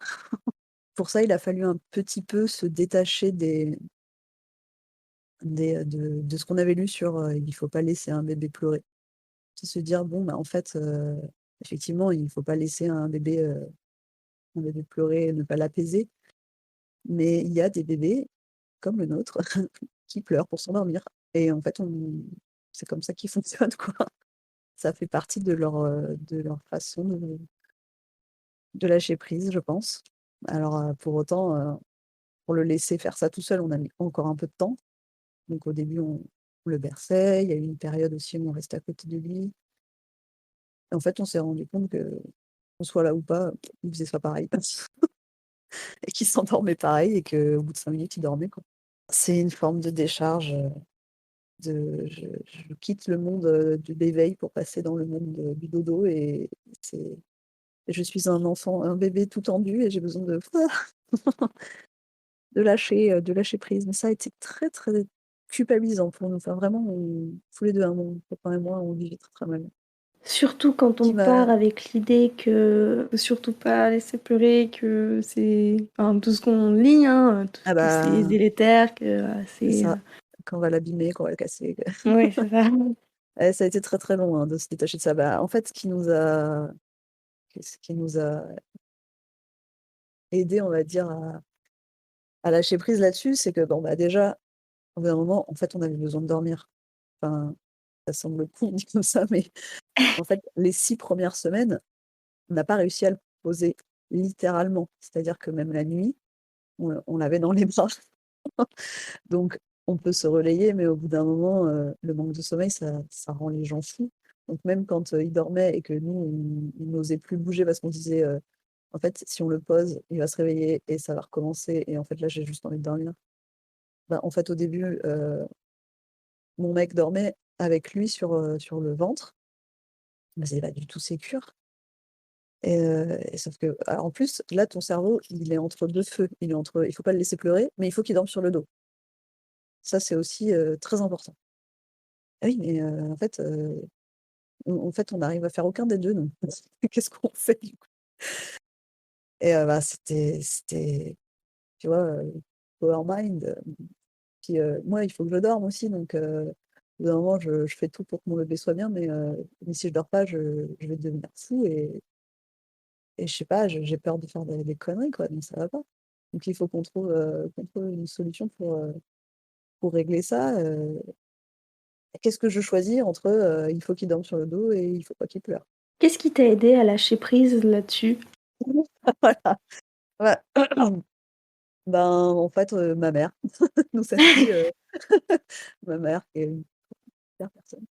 Pour ça, il a fallu un petit peu se détacher de ce qu'on avait lu sur, il faut pas laisser un bébé pleurer. C'est se dire: «Bon, bah, en fait, effectivement, il faut pas laisser un bébé pleurer et ne pas l'apaiser, mais il y a des bébés comme le nôtre qui pleurent pour s'endormir et en fait, on c'est comme ça qu'ils fonctionnent, quoi». Ça fait partie de leur façon de lâcher prise, je pense. Alors, pour autant, pour le laisser faire ça tout seul, on a mis encore un peu de temps. Donc au début, on le berçait, il y a eu une période aussi où on restait à côté de lui et en fait, on s'est rendu compte que qu'on soit là ou pas, il faisait ça pareil et qu'il s'endormait pareil et qu'au bout de 5 minutes, il dormait, quoi. C'est une forme de décharge, de je quitte le monde, de l'éveil pour passer dans le monde, du dodo et c'est je suis un bébé tout tendu et j'ai besoin de lâcher prise. Mais ça a été très, très culpabilisant pour nous. Enfin vraiment, tous les 2, hein, mon copain et moi, on vivait très, très mal. Surtout quand on Qui m'a part avec l'idée que faut surtout pas laisser pleurer, que c'est enfin tout ce qu'on lit, hein, tout ah que c'est bah, délétère, que, c'est c'est, ça, qu'on va l'abîmer, qu'on va le casser, ouais, c'est ça. ça a été très, très long, hein, de se détacher de ça. Bah, en fait, ce qui nous a aidés, on va dire, à lâcher prise là-dessus, c'est que, bon, bah, déjà, au bout d'un moment, en fait, on avait besoin de dormir. Enfin, ça semble con dit comme ça, mais en fait, les 6 premières semaines, on n'a pas réussi à le poser littéralement. C'est-à-dire que même la nuit, on l'avait dans les bras. Donc on peut se relayer, mais au bout d'un moment, le manque de sommeil, ça rend les gens fous. Donc même quand, il dormait et que nous, on n'osait plus bouger parce qu'on disait, «En fait, si on le pose, il va se réveiller et ça va recommencer et en fait, là, j'ai juste envie de dormir». Bah, en fait, au début, mon mec dormait avec lui sur le ventre, mais c'est pas du tout sécure et sauf que alors en plus, là, ton cerveau, il est entre 2 feux. Il faut pas le laisser pleurer, mais il faut qu'il dorme sur le dos. Ça, c'est aussi, très important. Ah oui, mais en fait, on n'arrive à faire aucun des 2 nous. Qu'est-ce qu'on fait du coup? Et bah, c'était tu vois, power mind, puis, moi, il faut que je dorme aussi donc au bout d'un moment, je fais tout pour que mon bébé soit bien mais si je dors pas, je vais devenir fou et je sais pas, j'ai peur de faire des conneries quoi, donc ça va pas. Donc il faut qu'on trouve une solution pour régler ça, qu'est-ce que je choisis entre, il faut qu'il dorme sur le dos et il faut pas qu'il pleure? Qu'est-ce qui t'a aidé à lâcher prise là-dessus? Voilà. Bah, ben, en fait, ma mère nous a dit, ma mère qui est une super personne,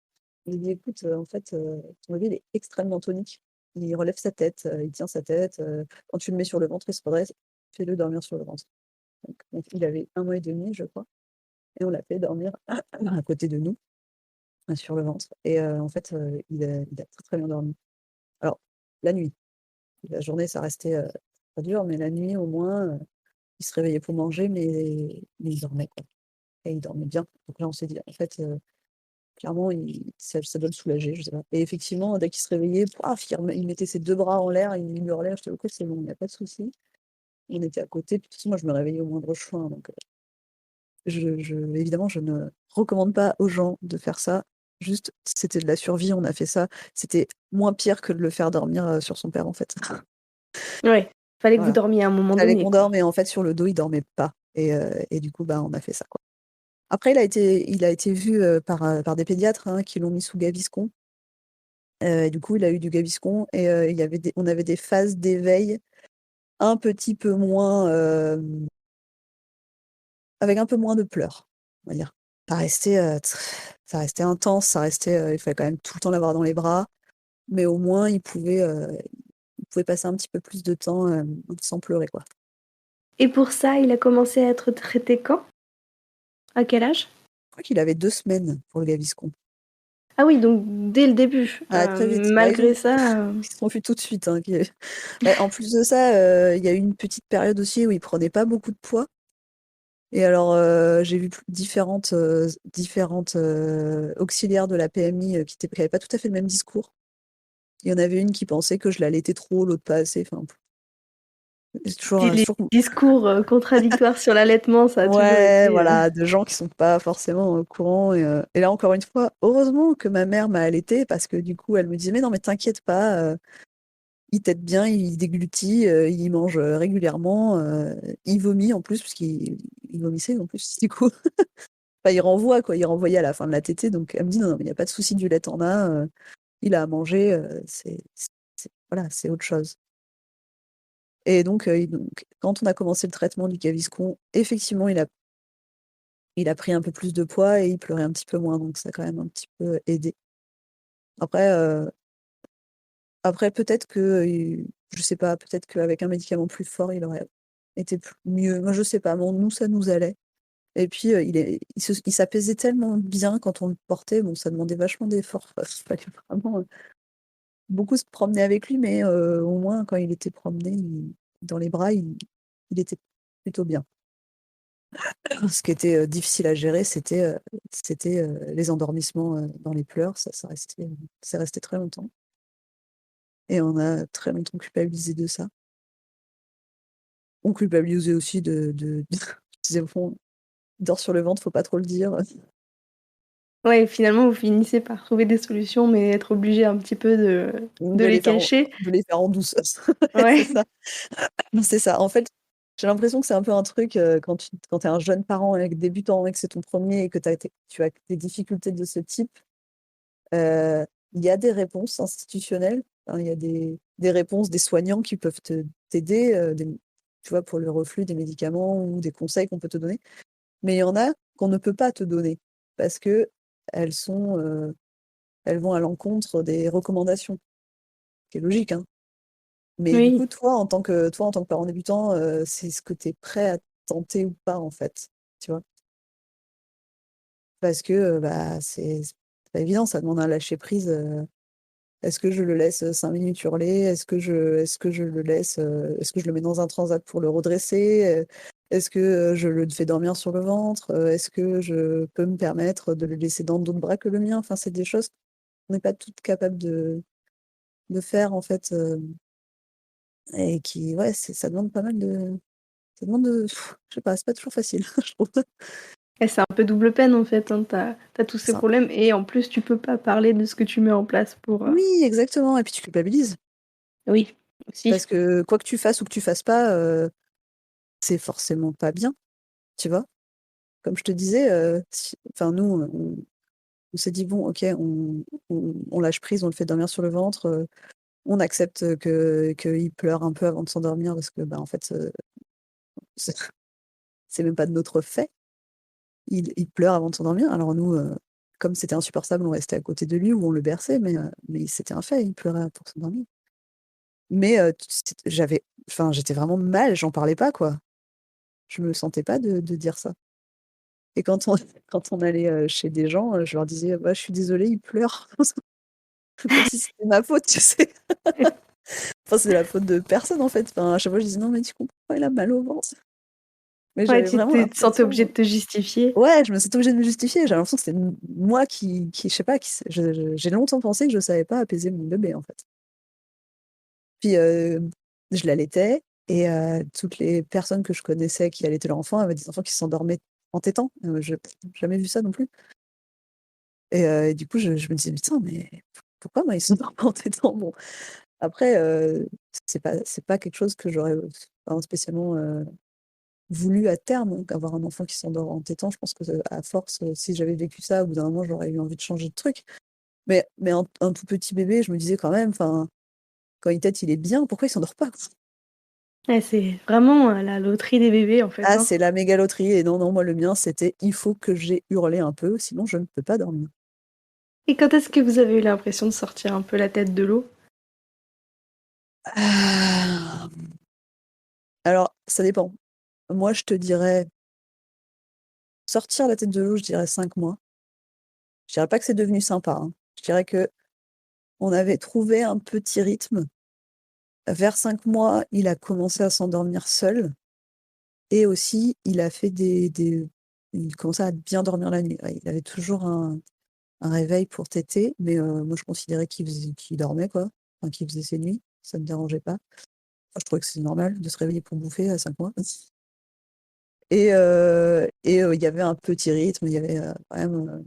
elle dit: «Écoute, en fait, ton bébé il est extrêmement tonique. Il relève sa tête, il tient sa tête, quand tu le mets sur le ventre, il se redresse, fais-le dormir sur le ventre». Donc il avait 1 mois et demi, je crois et on l'a fait dormir à côté de nous, sur le ventre et en fait, il a très, très bien dormi. Alors la nuit, la journée ça restait, très dur, mais la nuit au moins, il se réveillait pour manger, mais il dormait quoi et il dormait bien. Donc là on s'est dit: «En fait, clairement ça doit le soulager», je sais pas et effectivement dès qu'il se réveillait, paf, il mettait ses 2 bras en l'air, il hurlait, j'étais: «OK, c'est bon, il y a pas de souci». On était à côté, puis de toute façon moi je me réveillais au moindre chouin donc je évidemment je ne recommande pas aux gens de faire ça. Juste, c'était de la survie, on a fait ça. C'était moins pire que de le faire dormir, sur son père en fait. Ouais, fallait que vous Voilà. dormiez à un moment Fallait donné, qu'on quoi. dorme et en fait sur le dos il dormait pas et du coup, bah, on a fait ça quoi. Après il a été vu, par des pédiatres, hein, qui l'ont mis sous Gaviscon. Et du coup, il a eu du Gaviscon et il y avait on avait des phases d'éveil un petit peu moins, avec un peu moins de pleurs, on va dire. Ça restait, ça restait intense, ça restait, il fallait quand même tout le temps l'avoir dans les bras, mais au moins il pouvait passer un petit peu plus de temps, sans pleurer, quoi. Et pour ça, il a commencé à être traité quand? À quel âge? Je crois qu'il avait 2 semaines pour le Gaviscon. Ah oui, donc dès le début, Ah, très vite. Bah, malgré ça, ils se sont vus tout de suite, hein, bah, en plus de ça, il y a eu une petite période aussi où il prenait pas beaucoup de poids. Et alors, j'ai vu différentes, auxiliaires de la PMI, qui avaient pas tout à fait le même discours. Il y en avait une qui pensait que je l'allaitais trop, l'autre pas assez, enfin, les c'est toujours discours, contradictoires sur l'allaitement, ça a toujours ouais, été, voilà, de gens qui sont pas forcément au courant et là, encore une fois, heureusement que ma mère m'a allaitée parce que du coup, elle me disait: «Mais non, mais t'inquiète pas, il tète bien, il déglutit, il mange, régulièrement, il vomit en plus», parce qu'il vomissait en plus, du coup. Enfin, il renvoie quoi, il renvoyait à la fin de la tétée, donc elle me dit: «Non, non, mais il y a pas de souci, du lait tu en as, il a à manger, c'est voilà, c'est autre chose» et donc quand on a commencé le traitement du Gaviscon, effectivement, il a pris un peu plus de poids et il pleurait un petit peu moins, donc ça a quand même un petit peu aidé. Après, peut-être que, je sais pas, peut-être qu'avec un médicament plus fort, il aurait été mieux. Moi, je sais pas, bon, nous, ça nous allait et puis, il s'apaisait tellement bien quand on le portait, bon, ça demandait vachement d'efforts, il fallait vraiment, beaucoup se promener avec lui, mais au moins quand il était promené, dans les bras, il était plutôt bien. Ce qui était, difficile à gérer, c'était les endormissements, dans les pleurs, ça restait, c'est resté très longtemps et on a très longtemps culpabilisé de ça. On culpabilisait aussi de je disais: «Bon, il dort sur le ventre, faut pas trop le dire». ouais, finalement, vous finissez par trouver des solutions, mais être obligé un petit peu de Ou les cacher. de les faire en douce. Ouais, c'est Ouais. ça. C'est ça. En fait j'ai l'impression que c'est un peu un truc, quand tu es un jeune parent et débutant et que c'est ton premier et que tu as des difficultés de ce type, heu, il y a des réponses institutionnelles, enfin, il y a des réponses des soignants qui peuvent t'aider, tu vois, pour le reflux, des médicaments ou des conseils qu'on peut te donner. Mais il y en a qu'on ne peut pas te donner parce qu'elles sont, elles vont à l'encontre des recommandations, ce qui est logique, hein. Mais du Oui, coup, toi, en tant que parent débutant, c'est ce que tu es prêt à tenter ou pas, en fait, tu vois? Parce que, bah, c'est pas évident, ça demande un lâcher prise, est-ce que je le laisse, 5 minutes hurler? Est-ce que je le laisse, est-ce que je le mets dans un transat pour le redresser? Est-ce que, je le fais dormir sur le ventre? Est-ce que je peux me permettre de le laisser dans d'autres bras que le mien? Enfin, c'est des choses qu'on n'est pas toutes capables de faire, en fait, et qui ouais, ça demande pas mal de ça demande de je sais pas, c'est pas toujours facile, je trouve. et c'est un peu double peine en fait, hein. Tu as tous ces Ça problèmes et en plus tu peux pas parler de ce que tu mets en place pour, oui, exactement et puis tu culpabilises oui, aussi. parce que quoi que tu fasses ou que tu fasses pas, c'est forcément pas bien, tu vois? Comme je te disais, si enfin nous, on s'est dit: «Bon OK, on lâche prise, on le fait dormir sur le ventre, on accepte que qu'il pleure un peu avant de s'endormir parce que, bah, en fait, c'est c'est même pas de notre fait». Il pleure avant de s'endormir. Alors nous, comme c'était insupportable, on restait à côté de lui ou on le berçait, mais c'était un fait, il pleurait pour s'endormir. Mais t c'ét j'avais enfin, j'étais vraiment mal, j'en parlais pas, quoi. Je me sentais pas de dire ça et quand on quand on allait, chez des gens, je leur disais: «Bah, je suis désolée, il pleure». Comme si c'était ma faute, tu sais? Enfin, c'est la faute de personne, en fait. Enfin, à chaque fois, je disais: «Non, mais tu comprends pas, il a mal au ventre». Mais Ouais, j'avais vraiment tu te sentais obligée l'impression de te justifier. ouais, je me sentais obligée de me justifier. J'avais l'impression que c'était m moi qui je sais pas, qui s j'ai longtemps pensé que je savais pas apaiser mon bébé, en fait. Puis, je l'allaitais et toutes les personnes que je connaissais qui allaitaient leur enfant avaient des enfants qui s'endormaient en tétant. Je jamais vu ça non plus et du coup, je me disais: «Putain, mais pourquoi moi, ils s'endorment pas en tétant?» Bon, après, c'est pas quelque chose que j'aurais, enfin, spécialement, voulu à terme, donc avoir un enfant qui s'endort en tétant. Je pense que, à force, si j'avais vécu ça, au bout d'un moment, j'aurais eu envie de changer de truc. Mais un tout petit bébé, je me disais quand même, enfin, quand il tète, il est bien, pourquoi il s'endort pas, quoi? Ouais, c'est vraiment, la loterie des bébés en fait, Ah, hein. c'est la méga loterie et non, non, moi, le mien, c'était: «Il faut que j'aie hurlé un peu, sinon je ne peux pas dormir». Et quand est-ce que vous avez eu l'impression de sortir un peu la tête de l'eau? Ah, alors, ça dépend. Moi, je te dirais sortir la tête de l'eau, je dirais 5 mois. Je dirais pas que c'est devenu sympa, hein. Je dirais qu'on avait trouvé un petit rythme. Vers 5 mois, il a commencé à s'endormir seul et aussi il a fait des il commençait à bien dormir la nuit. Ouais, il avait toujours un réveil pour téter, mais moi je considérais qu'il dormait quoi, enfin qu'il faisait ses nuits, ça me dérangeait pas. Enfin, je trouvais que c'est normal de se réveiller pour bouffer à 5 mois il y avait un petit rythme, il y avait, quand même,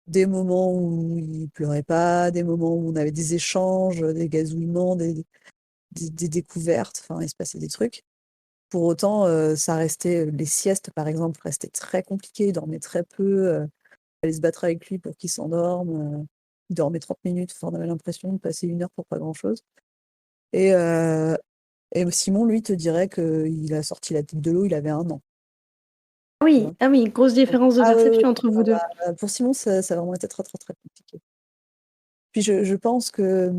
des moments où il pleurait pas, des moments où on avait des échanges, des gazouillements, des découvertes, enfin il se passait des trucs. Pour autant, ça restait, les siestes par exemple restaient très compliquées, il dormait très peu, fallait se battre avec lui pour qu'il s'endorme, il dormait 30 minutes, enfin on avait l'impression de passer 1 heure pour pas grand chose et heu et Simon lui te dirait qu'il a sorti la tête de l'eau, il avait 1 an, tu vois? Ah oui, grosse Donc différence de ah oui, oui, perception entre vous 2. pour Simon ça a vraiment été très, très, très compliqué. Puis je pense que,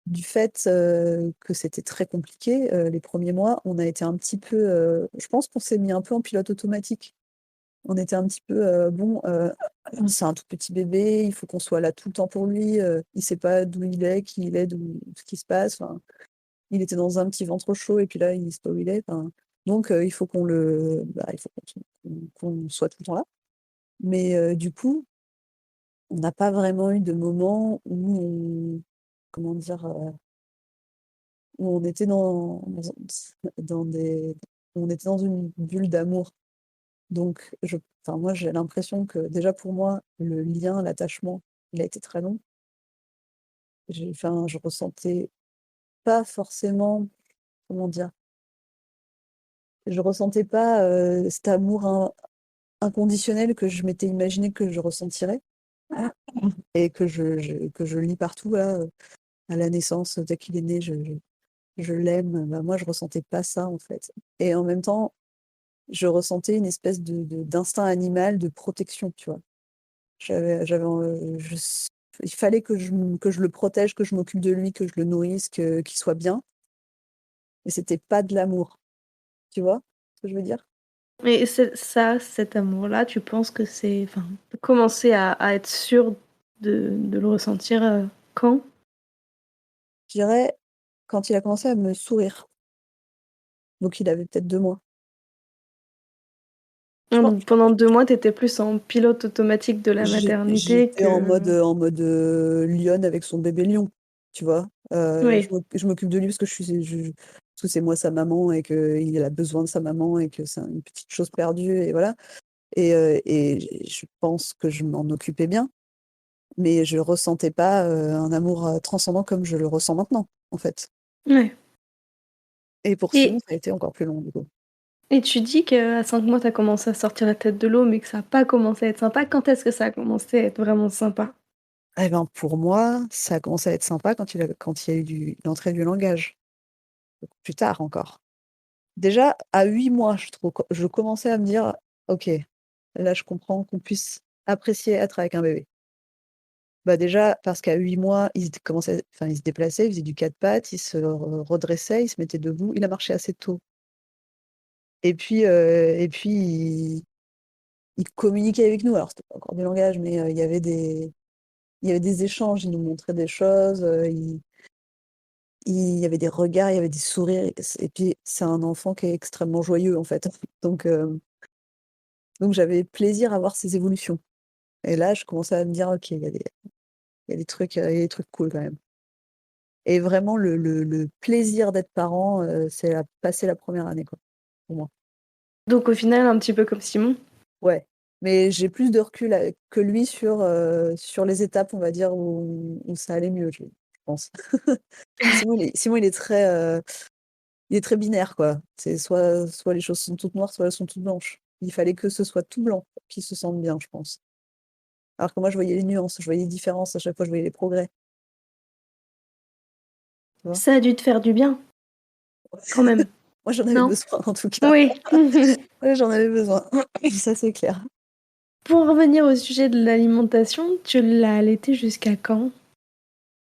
du fait, que c'était très compliqué, les premiers mois, on a été un petit peu, je pense qu'on s'est mis un peu en pilote automatique. On était un petit peu, bon, c'est un tout petit bébé, il faut qu'on soit là tout le temps pour lui, il sait pas d'où il est, qui il est, d'où ce qui se passe, enfin, il était dans un petit ventre chaud et puis là, il sait pas où il est, enfin, donc il faut il faut qu'on soit tout le temps là. Mais du coup, on n'a pas vraiment eu de moment où on comment dire? Où on était dans des on était dans une bulle d'amour. Donc enfin moi j'ai l'impression que déjà pour moi, le lien, l'attachement, il a été très long. Je ressentais pas forcément, comment dire? Je ressentais pas cet amour inconditionnel que je m'étais imaginé que je ressentirais et que je lis partout là, à la naissance, dès qu'il est né, je l'aime. Bah, moi, je ressentais pas ça en fait. Et en même temps, je ressentais une espèce d'instinct animal de protection, tu vois. J'avais, il fallait que je le protège, que je m'occupe de lui, que je le nourrisse, qu'il soit bien. Mais c'était pas de l'amour, tu vois ce que je veux dire? Et cet amour-là, tu penses que c'est enfin, commencer à être sûr de le ressentir, quand? Je dirais quand il a commencé à me sourire, donc il avait peut-être 2 mois. Je Ah pense donc pendant 2 mois, tu étais plus en pilote automatique de la maternité j'étais que en mode, lionne avec son bébé lion, tu vois? oui, Je m'occupe de lui parce que parce que c'est moi sa maman et qu'il a besoin de sa maman et que c'est une petite chose perdue et voilà et je pense que je m'en occupais bien, mais je ressentais pas, un amour, transcendant comme je le ressens maintenant, en fait ouais. et pour Simon, Et ça a été encore plus long, du coup. et tu dis qu'à 5 mois, tu as commencé à sortir la tête de l'eau, mais que ça a pas commencé à être sympa. Quand est-ce que ça a commencé à être vraiment sympa? Eh ben, pour moi, ça a commencé à être sympa quand il y a eu l'entrée du langage, plus tard encore. Déjà, à 8 mois, je commençais à me dire: «OK, là, je comprends qu'on puisse apprécier être avec un bébé». Bah, déjà, parce qu'à 8 mois, il se déplaçait, il faisait du 4 pattes, il se redressait, il se mettait debout, il a marché assez tôt et puis il communiquait avec nous. Alors, c'était pas encore du langage, mais il y avait des échanges, il nous montrait des choses, il y avait des regards, il y avait des sourires et puis c'est un enfant qui est extrêmement joyeux, en fait. Donc donc j'avais plaisir à voir ces évolutions et là, je commençais à me dire: «OK, il y a des trucs, il y a des trucs cool quand même» et vraiment le plaisir d'être parent, c'est la passer la première année, quoi, pour moi. Donc au final, un petit peu comme Simon? Ouais, mais j'ai plus de recul que lui sur les étapes, on va dire, où ça allait mieux, je pense. Simon, il est très binaire, quoi. C'est soit les choses sont toutes noires, soit elles sont toutes blanches. Il fallait que ce soit tout blanc pour qu'il se sente bien, je pense. Alors que moi, je voyais les nuances, je voyais les différences, à chaque fois, je voyais les progrès, tu vois? Ça a dû te faire du bien, quand même, Moi, j'en avais non? besoin, en tout cas. Oui. Ouais, j'en avais besoin. Ça, c'est clair. Pour revenir au sujet de l'alimentation, tu l'as allaité jusqu'à quand?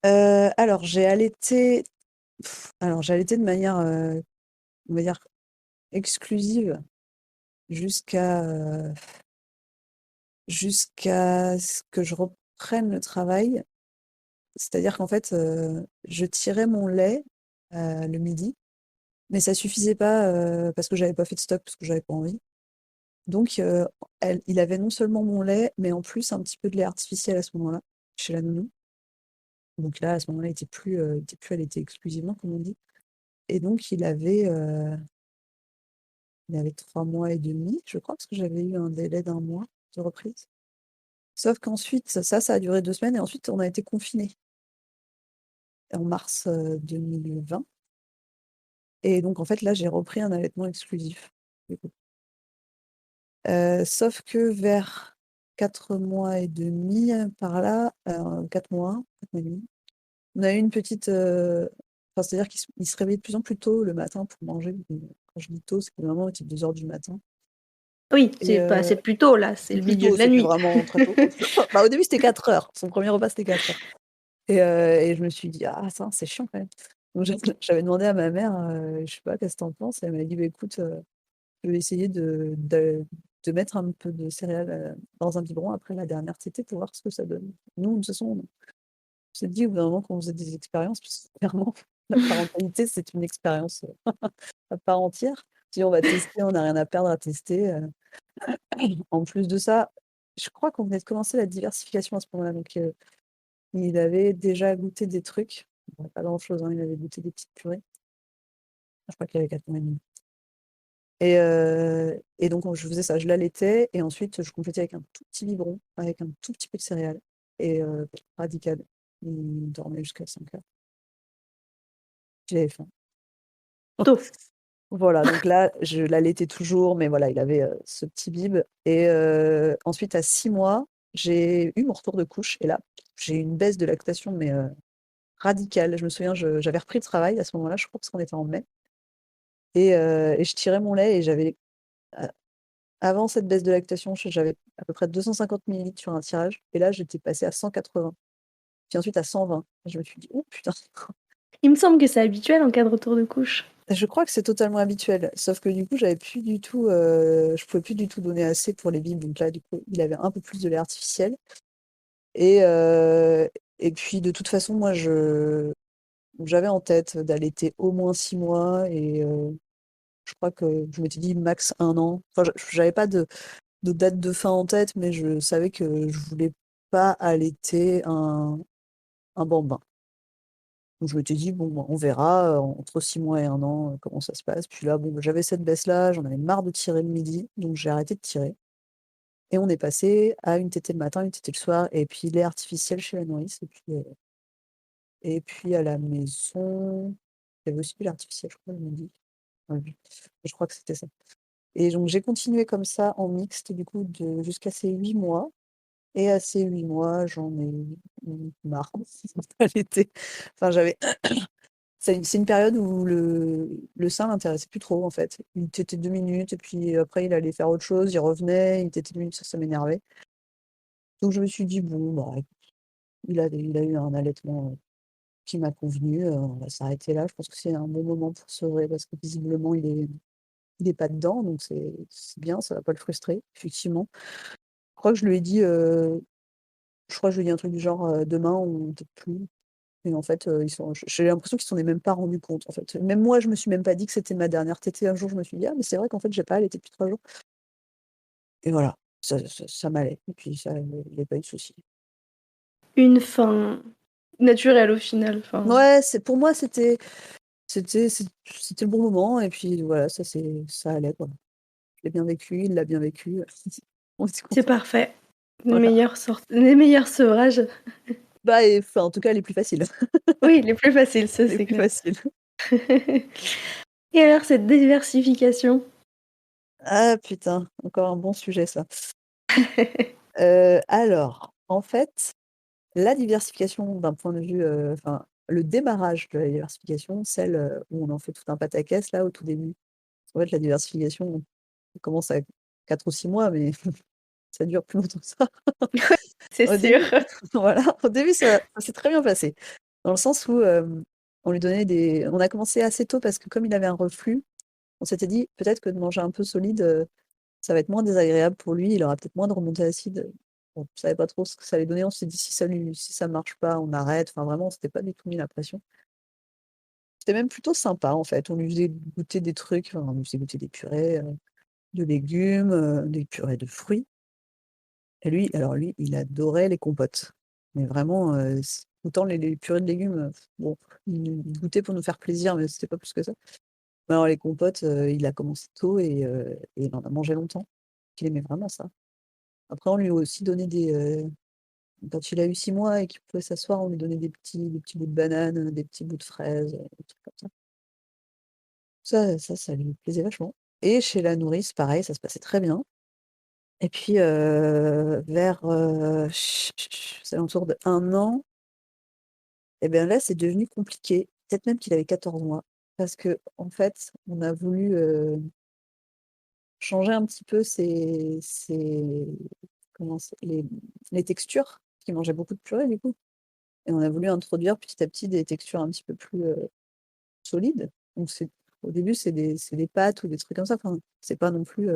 Alors, j'ai allaité de manière, on va dire, exclusive jusqu'à, jusqu'à ce que je reprenne le travail. C'est-à-dire qu'en fait, je tirais mon lait, le midi, mais ça suffisait pas, parce que j'avais pas fait de stock, parce que j'avais pas envie. Donc il avait non seulement mon lait, mais en plus un petit peu de lait artificiel à ce moment-là, chez la nounou. Donc là, à ce moment-là, il était plus allaité exclusivement, comme on dit et donc il avait 3 mois et demi, je crois, parce que j'avais eu un délai d'1 mois de reprise. Sauf qu'ensuite, ça a duré 2 semaines et ensuite on a été confinés en mars, 2020 et donc en fait, là, j'ai repris un allaitement exclusif, du coup. Sauf que vers 4 mois et demi, par là, 4 mois, 4 mois et demi, on a eu une petite, enfin, c'est-à-dire qu'il se réveillait de plus en plus tôt le matin pour manger. Quand je dis tôt, c'est vraiment type 2 heures du matin Oui, et c'est plus tôt là, c'est c'est le plus milieu tôt, de la c'était nuit. vraiment très tôt. Bah, au début, c'était 4 heures. Son premier repas, c'était 4 heures et je me suis dit: «Ah ça, c'est chiant quand même». Donc j'avais demandé à ma mère, je sais pas: «Qu'est-ce que tu en penses?» Elle m'a dit: «Bah écoute, je vais essayer de mettre un peu de céréales, dans un biberon après la dernière tétée pour voir ce que ça donne». Nous, de toute façon, on s'est dit au bout d'un moment qu'on faisait des expériences, parce que clairement, la parentalité, c'est une expérience, à part entière. Si on va tester, on n'a rien à perdre à tester, En plus de ça, je crois qu'on venait de commencer la diversification à ce moment-là, donc il avait déjà goûté des trucs, bon pas grand-chose, hein, il avait goûté des petites purées. Je crois qu'il avait 4 mois et demi et donc je faisais ça, je l'allaitais et ensuite je complétais avec un tout petit biberon, avec un tout petit peu de céréales et radical. Il dormait jusqu'à 5 heures. J'avais faim. Tôt. Voilà, donc là, je l'allaitais toujours, mais voilà, il avait, ce petit bib et ensuite à 6 mois, j'ai eu mon retour de couche et là, j'ai eu une baisse de lactation mais radicale. Je me souviens, j'avais repris le travail à ce moment-là, je crois parce qu'on était en mai et je tirais mon lait et j'avais a avant cette baisse de lactation, j'avais à peu près 250 millilitres sur un tirage et là, j'étais passée à 180, puis ensuite à 120. Je me suis dit: «Oh putain!» Il me semble que c'est habituel en cas de retour de couche. Je crois que c'est totalement habituel, sauf que du coup, j'avais plus du tout, je pouvais plus du tout donner assez pour les bibs, donc là, du coup, il avait un peu plus de lait artificiel et heu et puis de toute façon, moi, j'avais en tête d'allaiter au moins 6 mois et je crois que je m'étais dit max 1 an. Enfin, j'avais pas de date de fin en tête, mais je savais que je voulais pas allaiter un bambin. Donc je m'étais dit: «Bon, bah, on verra, entre 6 mois et 1 an, comment ça se passe». Puis là, bon, bah, j'avais cette baisse-là, j'en avais marre de tirer le midi, donc j'ai arrêté de tirer et on est passé à une tétée le matin, une tétée le soir et puis lait artificiel chez la nourrice et puis à la maison, il y avait aussi du lait artificiel, je crois, le midi. Ouais, oui, je crois que c'était ça et donc j'ai continué comme ça en mixte du coup de jusqu'à ces 8 mois et à ces 8 mois, j'en ai eu marre d'allaiter. Enfin, j'avais c'est une période où le sein l'intéressait plus trop, en fait. Il tétait 2 minutes et puis après il allait faire autre chose, il revenait, il tétait 2 minutes, ça m'énervait. Donc je me suis dit: «Bon, bah, écoute, il a eu un allaitement, qui m'a convenu, on va s'arrêter là». Je pense que c'est un bon moment pour sevrer parce que visiblement il est pas dedans, donc c'est bien, ça va pas le frustrer, effectivement. Je crois que je lui ai dit, je crois que je lui ai dit un truc du genre, «Demain on tète plus». Et en fait, ils sont j'ai l'impression qu'ils s'en est même pas rendus compte, en fait. Même moi, je me suis même pas dit que c'était ma dernière tétée. Un jour, je me suis dit: «Ah mais c'est vrai qu'en fait, j'ai pas allaité depuis 3 jours» et voilà, ça m'allait et puis ça, il y a pas eu de souci. Une fin naturelle au final, enfin. Ouais, c'est pour moi, c'était le bon moment et puis voilà, ça allait, quoi. Je l'ai bien vécu, il l'a bien vécu, on était C'est contents. parfait. Voilà. Les meilleurs sevrages. Bah et enfin, en tout cas, les plus faciles. Oui, les plus faciles, ça Les c'est plus clair. faciles. Et alors cette diversification? Ah putain, encore un bon sujet ça. Alors, en fait la diversification d'un point de vue, enfin, le démarrage de la diversification, celle, où on en fait tout un pataquès là, au tout début. En fait, la diversification, on commence à 4 ou 6 mois, mais ça dure plus longtemps que ça. C'est Au sûr. début voilà, au début, ça s'est très bien passé. Dans le sens où, on a commencé assez tôt parce que comme il avait un reflux, on s'était dit: «Peut-être que de manger un peu solide, ça va être moins désagréable pour lui, il aura peut-être moins de remontées acides». On savait pas trop ce que ça allait donner, on s'est dit: Si ça marche pas, on arrête». Enfin vraiment, on s'était pas du tout mis la pression. C'était même plutôt sympa en fait, on lui faisait goûter des trucs, enfin, on lui faisait goûter des purées, de légumes, des purées de fruits et lui, il adorait les compotes. Mais vraiment, autant les purées de légumes, bon, il goûtait pour nous faire plaisir, mais c'était pas plus que ça. Mais alors les compotes, il a commencé tôt et il en a mangé longtemps. Il aimait vraiment ça. Après on lui a aussi donné quand il a eu 6 mois et qu'il pouvait s'asseoir, on lui donnait des petits bouts de banane, des petits bouts de fraises, des trucs comme ça. Ça lui plaisait vachement et chez la nourrice, pareil, ça se passait très bien et puis, vers, aux alentours d'1 an et bien là, c'est devenu compliqué. Peut-être même qu'il avait 14 mois parce qu'en fait, on a voulu, changer un petit peu comment c'est les textures, parce qu'il mangeait beaucoup de purée du coup et on a voulu introduire petit à petit des textures un petit peu plus, solides. Donc au début, c'est des pâtes ou des trucs comme ça, enfin, c'est pas non plus,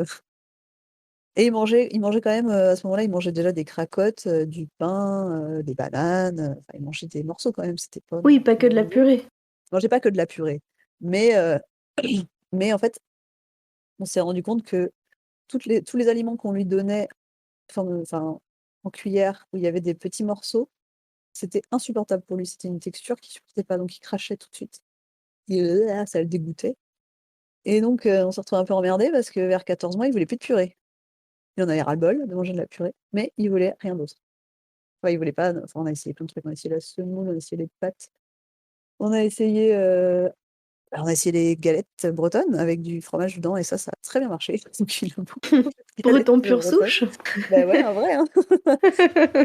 et il mangeait quand même, à ce moment-là, il mangeait déjà des cracottes, du pain, des bananes, enfin il mangeait des morceaux quand même, c'était pas non Oui, pas que plus, de la purée. il mangeait pas que de la purée. Mais mais en fait, on s'est rendu compte que tous les aliments qu'on lui donnait, enfin, en cuillère, où il y avait des petits morceaux, c'était insupportable pour lui. C'était une texture qu'il supportait pas, donc il crachait tout de suite. Ça le dégoûtait et donc on s'est retrouvés un peu emmerdés parce que vers 14 mois, il voulait plus de purée. Il en avait ras-le-bol de manger de la purée, mais il voulait rien d'autre. Enfin, il voulait pas enfin, on a essayé plein de trucs, on a essayé la semoule, on a essayé les pâtes, on a essayé, Alors on a essayé les galettes bretonnes avec du fromage dedans et ça a très bien marché. Donc il a beaucoup mangé de galettes, Breton pure bretonnes. souche? Bah ouais, en vrai, hein.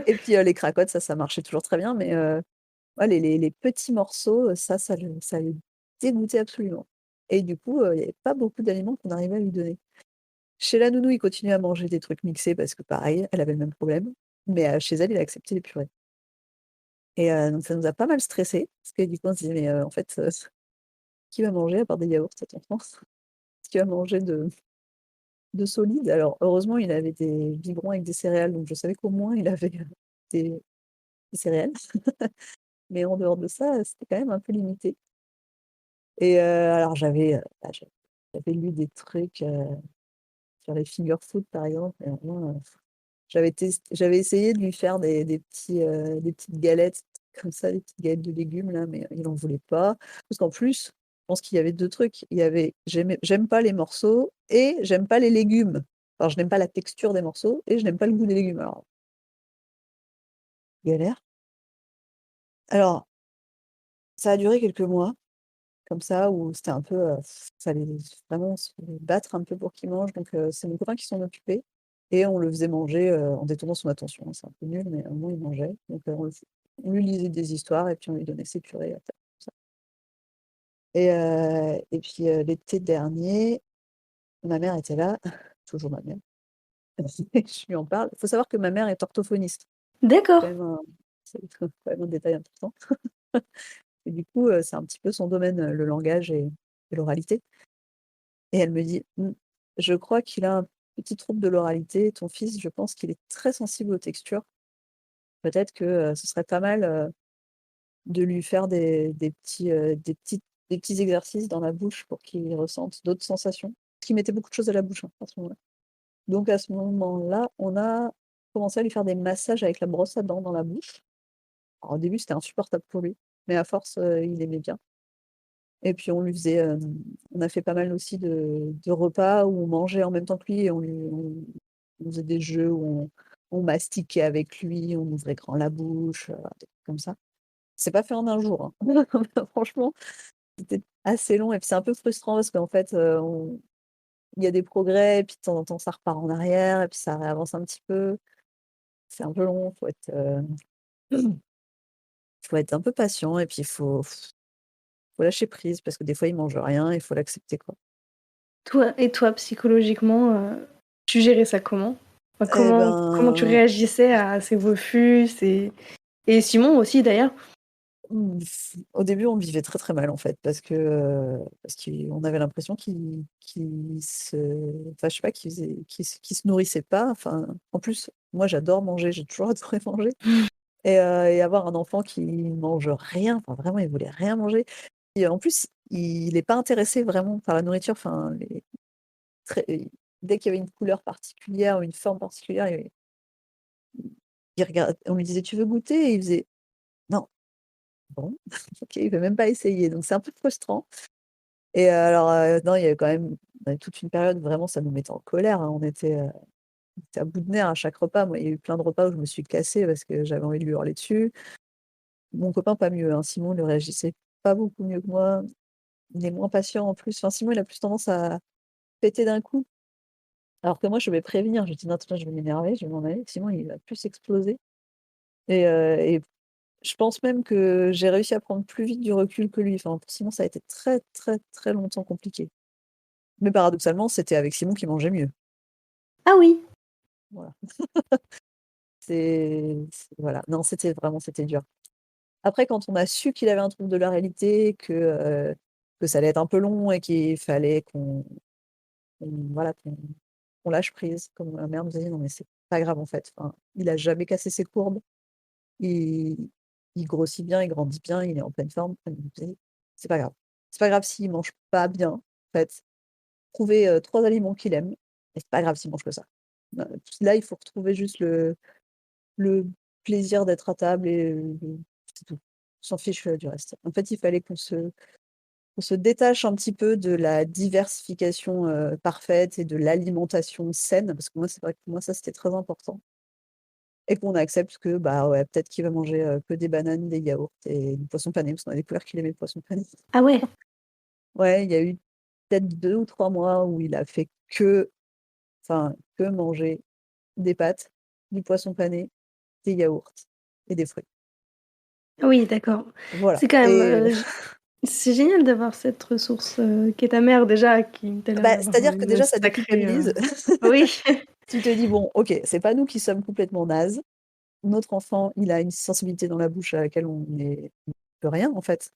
Et puis, les cracottes, ça marchait toujours très bien, mais ouais, les petits morceaux, ça le dégoûtait absolument. Et du coup, il y avait pas beaucoup d'aliments qu'on arrivait à lui donner. Chez la nounou, il continuait à manger des trucs mixés parce que pareil, elle avait le même problème, mais chez elle, il a accepté les purées. Et donc ça nous a pas mal stressés parce que du coup, on se disait: «Mais en fait, qui va manger à part des yaourts cet enfant? Qui va manger de solide?» Alors heureusement, il avait des biberons avec des céréales, donc je savais qu'au moins il avait, des des céréales. Mais en dehors de ça, c'était quand même un peu limité. Et alors j'avais lu des trucs, sur les finger food par exemple et vraiment, j'avais essayé de lui faire des petites galettes comme ça, des petites galettes de légumes là, mais il en voulait pas. Parce qu'en plus, je pense qu'il y avait 2 trucs. Il y avait j'aime pas les morceaux et j'aime pas les légumes. Enfin, je n'aime pas la texture des morceaux et je n'aime pas le goût des légumes. Alors, galère. Alors, ça a duré quelques mois. Comme ça, où c'était un peu, fallait vraiment se battre un peu pour qu'il mange, donc c'est mon copain qui s'en occupait et on le faisait manger, en détournant son attention, hein. C'est un peu nul, mais au moins il mangeait, donc on lui lisait des histoires et puis on lui donnait ses purées à table, comme ça. Et puis, l'été dernier, ma mère était là, toujours ma mère, je lui en parle. Il faut savoir que ma mère est orthophoniste, D'accord. quand même un c'est quand même un détail important et du coup, c'est un petit peu son domaine, le langage et l'oralité. Et elle me dit: «Mmh, je crois qu'il a un petit trouble de l'oralité, ton fils, je pense qu'il est très sensible aux textures. Peut-être que, ce serait pas mal, de lui faire des petits exercices dans la bouche pour qu'il ressente d'autres sensations». Parce qu'il mettait beaucoup de choses à la bouche, hein, à ce moment-là. Donc à ce moment-là, on a commencé à lui faire des massages avec la brosse à dents dans la bouche. Alors au début, c'était insupportable pour lui, mais à force, il aimait bien. Et puis on a fait pas mal aussi de repas où on mangeait en même temps que lui et on faisait des jeux où on mastiquait avec lui, on ouvrait grand la bouche, des trucs comme ça. C'est pas fait en un jour, hein. Franchement, c'était assez long et puis c'est un peu frustrant parce qu'en fait, on il y a des progrès et puis de temps en temps ça repart en arrière et puis ça réavance un petit peu. C'est un peu long, faut être un peu patient et puis faut lâcher prise parce que des fois il mange rien, il faut l'accepter, quoi. Toi, psychologiquement, tu gérais ça comment? Enfin, Et comment tu ben réagissais à ces refus, et Simon aussi d'ailleurs? Au début, on le vivait très, très mal en fait parce qu'on avait l'impression qu'il se enfin je sais pas, qu'il se nourrissait pas. Enfin, en plus, moi j'adore manger, j'ai toujours adoré manger et avoir un enfant qui mange rien, enfin vraiment il voulait rien manger et en plus, il est pas intéressé vraiment par la nourriture, enfin les très dès qu'il y avait une couleur particulière ou une forme particulière, il regarde on lui disait: «Tu veux goûter?» et il faisait: «Non». Bon, OK, il veut même pas essayer, donc c'est un peu frustrant et alors, non, il y avait quand même on avait toute une période où vraiment ça nous mettait en colère, hein. On était à bout de nerfs à chaque repas. Moi, il y a eu plein de repas où je me suis cassée parce que j'avais envie de lui hurler dessus. Mon copain, pas mieux, hein. Simon, il réagissait pas beaucoup mieux que moi. Il est moins patient en plus. Enfin, Simon, il a plus tendance à péter d'un coup, alors que moi, je vais prévenir. Je dis: «Non, attends, je vais m'énerver, je vais m'en aller». Simon, il va plus exploser et je pense même que j'ai réussi à prendre plus vite du recul que lui. Enfin, pour Simon, ça a été très, très, très longtemps compliqué. Mais paradoxalement, c'était avec Simon qu'il mangeait mieux. Ah oui! Voilà. Voilà. Non, c'était dur. Après, quand on a su qu'il avait un trouble de la réalité, que ça allait être un peu long et qu'il fallait voilà, qu'on lâche prise, comme ma mère nous a dit: «Non, mais c'est pas grave, en fait. Enfin, il a jamais cassé ses courbes. Il il grossit bien, il grandit bien, il est en pleine forme». Elle me disait: «C'est pas grave. C'est pas grave s'il mange pas bien, en fait. Trouver, 3 aliments qu'il aime et c'est pas grave s'il mange que ça. Là, il faut retrouver juste le plaisir d'être à table et c'est tout. On s'en fiche, du reste». En fait, il fallait qu'on se détache un petit peu de la diversification, parfaite et de l'alimentation saine, parce que moi, c'est vrai que pour moi, ça, c'était très important et qu'on accepte que, bah, ouais, peut-être qu'il va manger, que des bananes, des yaourts et du poisson pané, parce qu'on a découvert qu'il aimait le poisson pané. Ah ouais! Ouais, il y a eu peut-être 2 ou 3 mois où il a fait que manger des pâtes, du poisson pané, des yaourts et des fruits. Oui, d'accord. Voilà C'est quand même, et c'est génial d'avoir cette ressource, qu'est ta mère déjà, qui t'a l'air bah, d'avoir, c'est-à-dire que une déjà ça sacrée, déculpabilise. oui. Tu te dis: «Bon, OK, c'est pas nous qui sommes complètement nazes. Notre enfant, il a une sensibilité dans la bouche à laquelle on peut rien, en fait».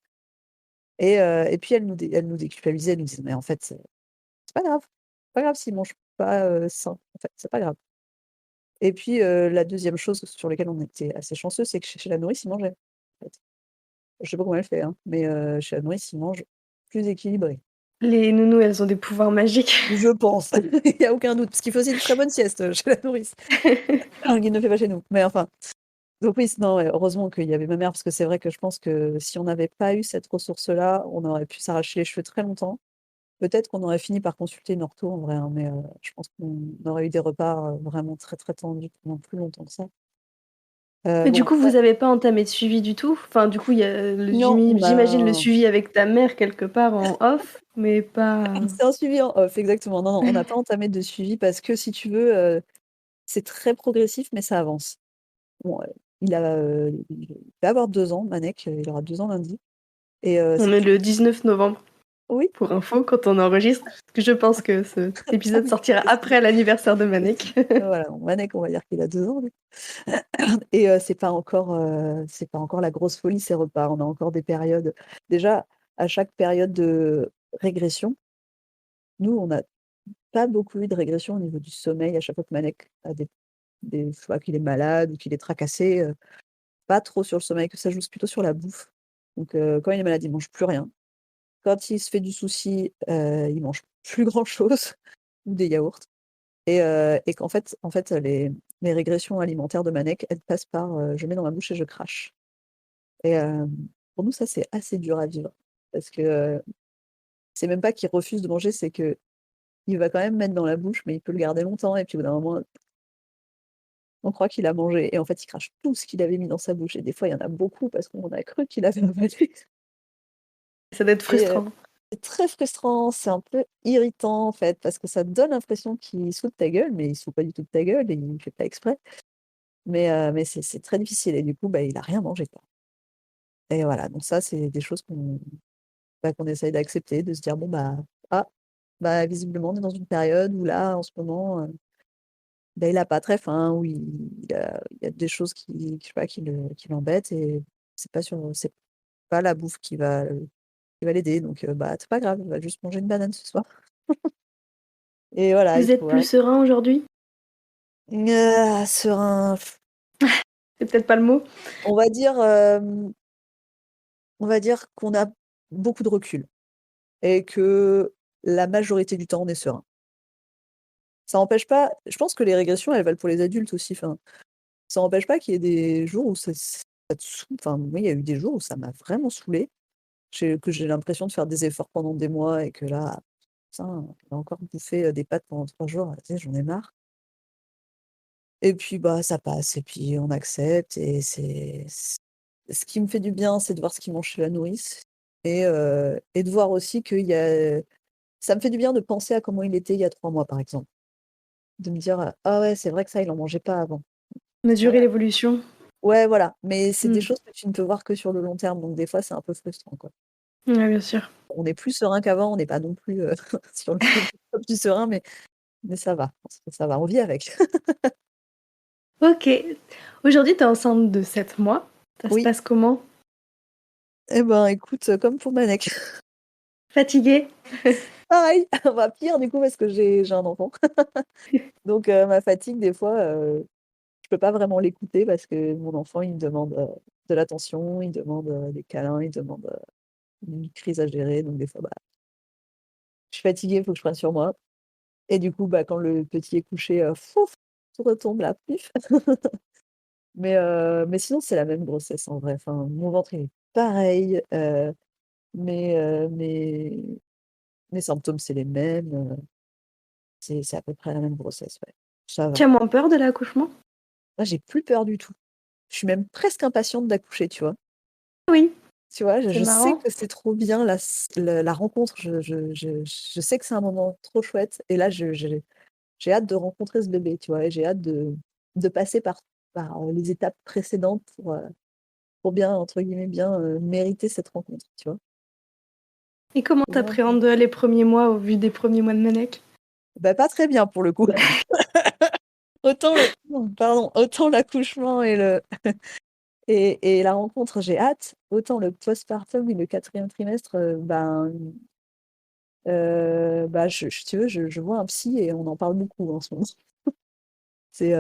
Et puis elle nous déculpabilisait, elle nous disait: «Mais en fait, c'est pas grave. C'est pas grave s'il mange pas, sain, en fait, c'est pas grave». Et puis, la deuxième chose sur lesquelles on était assez chanceux, c'est que chez la nourrice, il mangeait, en fait. Je sais pas comment elle fait, hein, mais chez la nourrice, il mange plus équilibré. Les nounous, elles ont des pouvoirs magiques. Je pense, il y a aucun doute, parce qu'il fait aussi une très bonne sieste, chez la nourrice, qu'il ne fait pas chez nous. Mais enfin, donc oui, non, ouais, heureusement qu'il y avait ma mère, parce que c'est vrai que je pense que si on n'avait pas eu cette ressource-là, on aurait pu s'arracher les cheveux très longtemps. Peut-être qu'on aurait fini par consulter une ortho en vrai, hein, mais je pense qu'on aurait eu des repas, vraiment très, très tendus pendant plus longtemps que ça. Mais du Bon coup, après vous avez pas entamé de suivi du tout? Enfin, du coup, il y a le non, j'imagine le ben, suivi avec ta mère quelque part en off, mais pas c'est un suivi en off, exactement. Non, non, on n'a pas entamé de suivi parce que si tu veux, c'est très progressif, mais ça avance. Bon, il va avoir 2 ans, Manek, il aura 2 ans lundi et on si est tu le 19 novembre, oui, pour info, quand on enregistre, parce que je pense que cet ah épisode oui, sortira après l'anniversaire de possible. Manek. Voilà, bon, Manek, on va dire qu'il a 2 ans, lui. Et c'est pas encore la grosse folie, ces repas. On a encore des périodes déjà, à chaque période de régression, nous, on n'a pas beaucoup eu de régression au niveau du sommeil. À chaque fois que Manek a soit qu'il est malade ou qu'il est tracassé, pas trop sur le sommeil, que ça joue, c'est plutôt sur la bouffe. Donc quand il est malade, il mange plus rien. Quand il se fait du souci, il mange plus grand chose ou des yaourts et qu'en fait, les régressions alimentaires de Manek, elles passent par, je mets dans ma bouche et je crache. Et pour nous, ça, c'est assez dur à vivre parce que, c'est même pas qu'il refuse de manger, c'est qu'il va quand même mettre dans la bouche, mais il peut le garder longtemps et puis au bout d'un moment, on croit qu'il a mangé et en fait, il crache tout ce qu'il avait mis dans sa bouche et des fois, il y en a beaucoup parce qu'on a cru qu'il avait avalé Ça doit être et frustrant. c'est très frustrant, c'est un peu irritant, en fait, parce que ça te donne l'impression qu'il se fout de ta gueule, mais il se fout pas du tout de ta gueule et il fait pas exprès. Mais c'est très difficile et du coup, bah, il a rien mangé, quoi. Et voilà, donc ça, c'est des choses qu'on essaye d'accepter, de se dire: «Bon, bah, ah, bah, visiblement, on est dans une période où là, en ce moment, bah, il a pas très faim, ou il y a des choses je sais pas, qui l'embêtent et c'est pas la bouffe qui va l'aider donc bah, c'est pas grave, il va juste manger une banane ce soir». Et voilà, il Vous êtes faut plus serein aujourd'hui? serein, C'est peut-être pas le mot? on va dire, on va dire qu'on a beaucoup de recul et que la majorité du temps, on est serein. Ça empêche pas, je pense que les régressions, elles valent pour les adultes aussi, enfin, ça empêche pas qu'il y ait des jours où ça te saoule. Enfin, moi, il y a eu des jours où ça m'a vraiment saoulée, j'ai l'impression de faire des efforts pendant des mois et que là, putain, on a encore bouffé, des pâtes pendant 3 jours, tu sais, j'en ai marre. Et puis, bah, ça passe et puis on accepte et ce qui me fait du bien, c'est de voir ce qu'il mange chez la nourrice et de voir aussi qu'il y a ça me fait du bien de penser à comment il était il y a 3 mois, par exemple. De me dire: «Ah ouais, c'est vrai que ça, il en mangeait pas avant». Ah Mesurer ouais. l'évolution? Ouais, voilà, mais c'est des Mmh. choses que tu ne peux voir que sur le long terme, donc des fois, c'est un peu frustrant, quoi. Ouais, bien sûr. On est plus serein qu'avant, on n'est pas non plus, sur le top du serein, mais ça va, ça va, on vit avec. OK. Aujourd'hui, tu es enceinte de 7 mois. Ça se Oui, passe comment? et ben, écoute, comme pour Manek. Fatiguée? Pareil, bah, pire du coup parce que j'ai un enfant. Donc ma fatigue des fois, je peux pas vraiment l'écouter parce que mon enfant il me demande, de l'attention, il demande, des câlins, il demande, une crise à gérer donc des fois, bah, je suis fatiguée, il faut que je prenne sur moi et du coup, bah, quand le petit est couché, fouf, tout retombe là, pluf. Mais sinon c'est la même grossesse en vrai, enfin mon ventre il est pareil, mes symptômes c'est les mêmes, c'est à peu près la même grossesse, ouais. Ça Tu va. as moins peur de l'accouchement? Moi j'ai plus peur du tout. Je suis même presque impatiente d'accoucher, tu vois? Oui. Tu vois? C'est Je sais marrant. que c'est trop bien la rencontre, je sais que c'est un moment trop chouette et là j'ai hâte de rencontrer ce bébé, tu vois? Et j'ai hâte de passer par les étapes précédentes pour bien, entre guillemets, bien, mériter cette rencontre, tu vois? Et comment C'est vraiment cool. t'appréhendes les premiers mois au vu des premiers mois de Manek? Bah, pas très bien pour le coup. Autant le pardon, autant l'accouchement et la rencontre, j'ai hâte, autant le postpartum et le 4e trimestre, bah, si tu veux, je vois un psy et on en parle beaucoup en ce moment. C'est,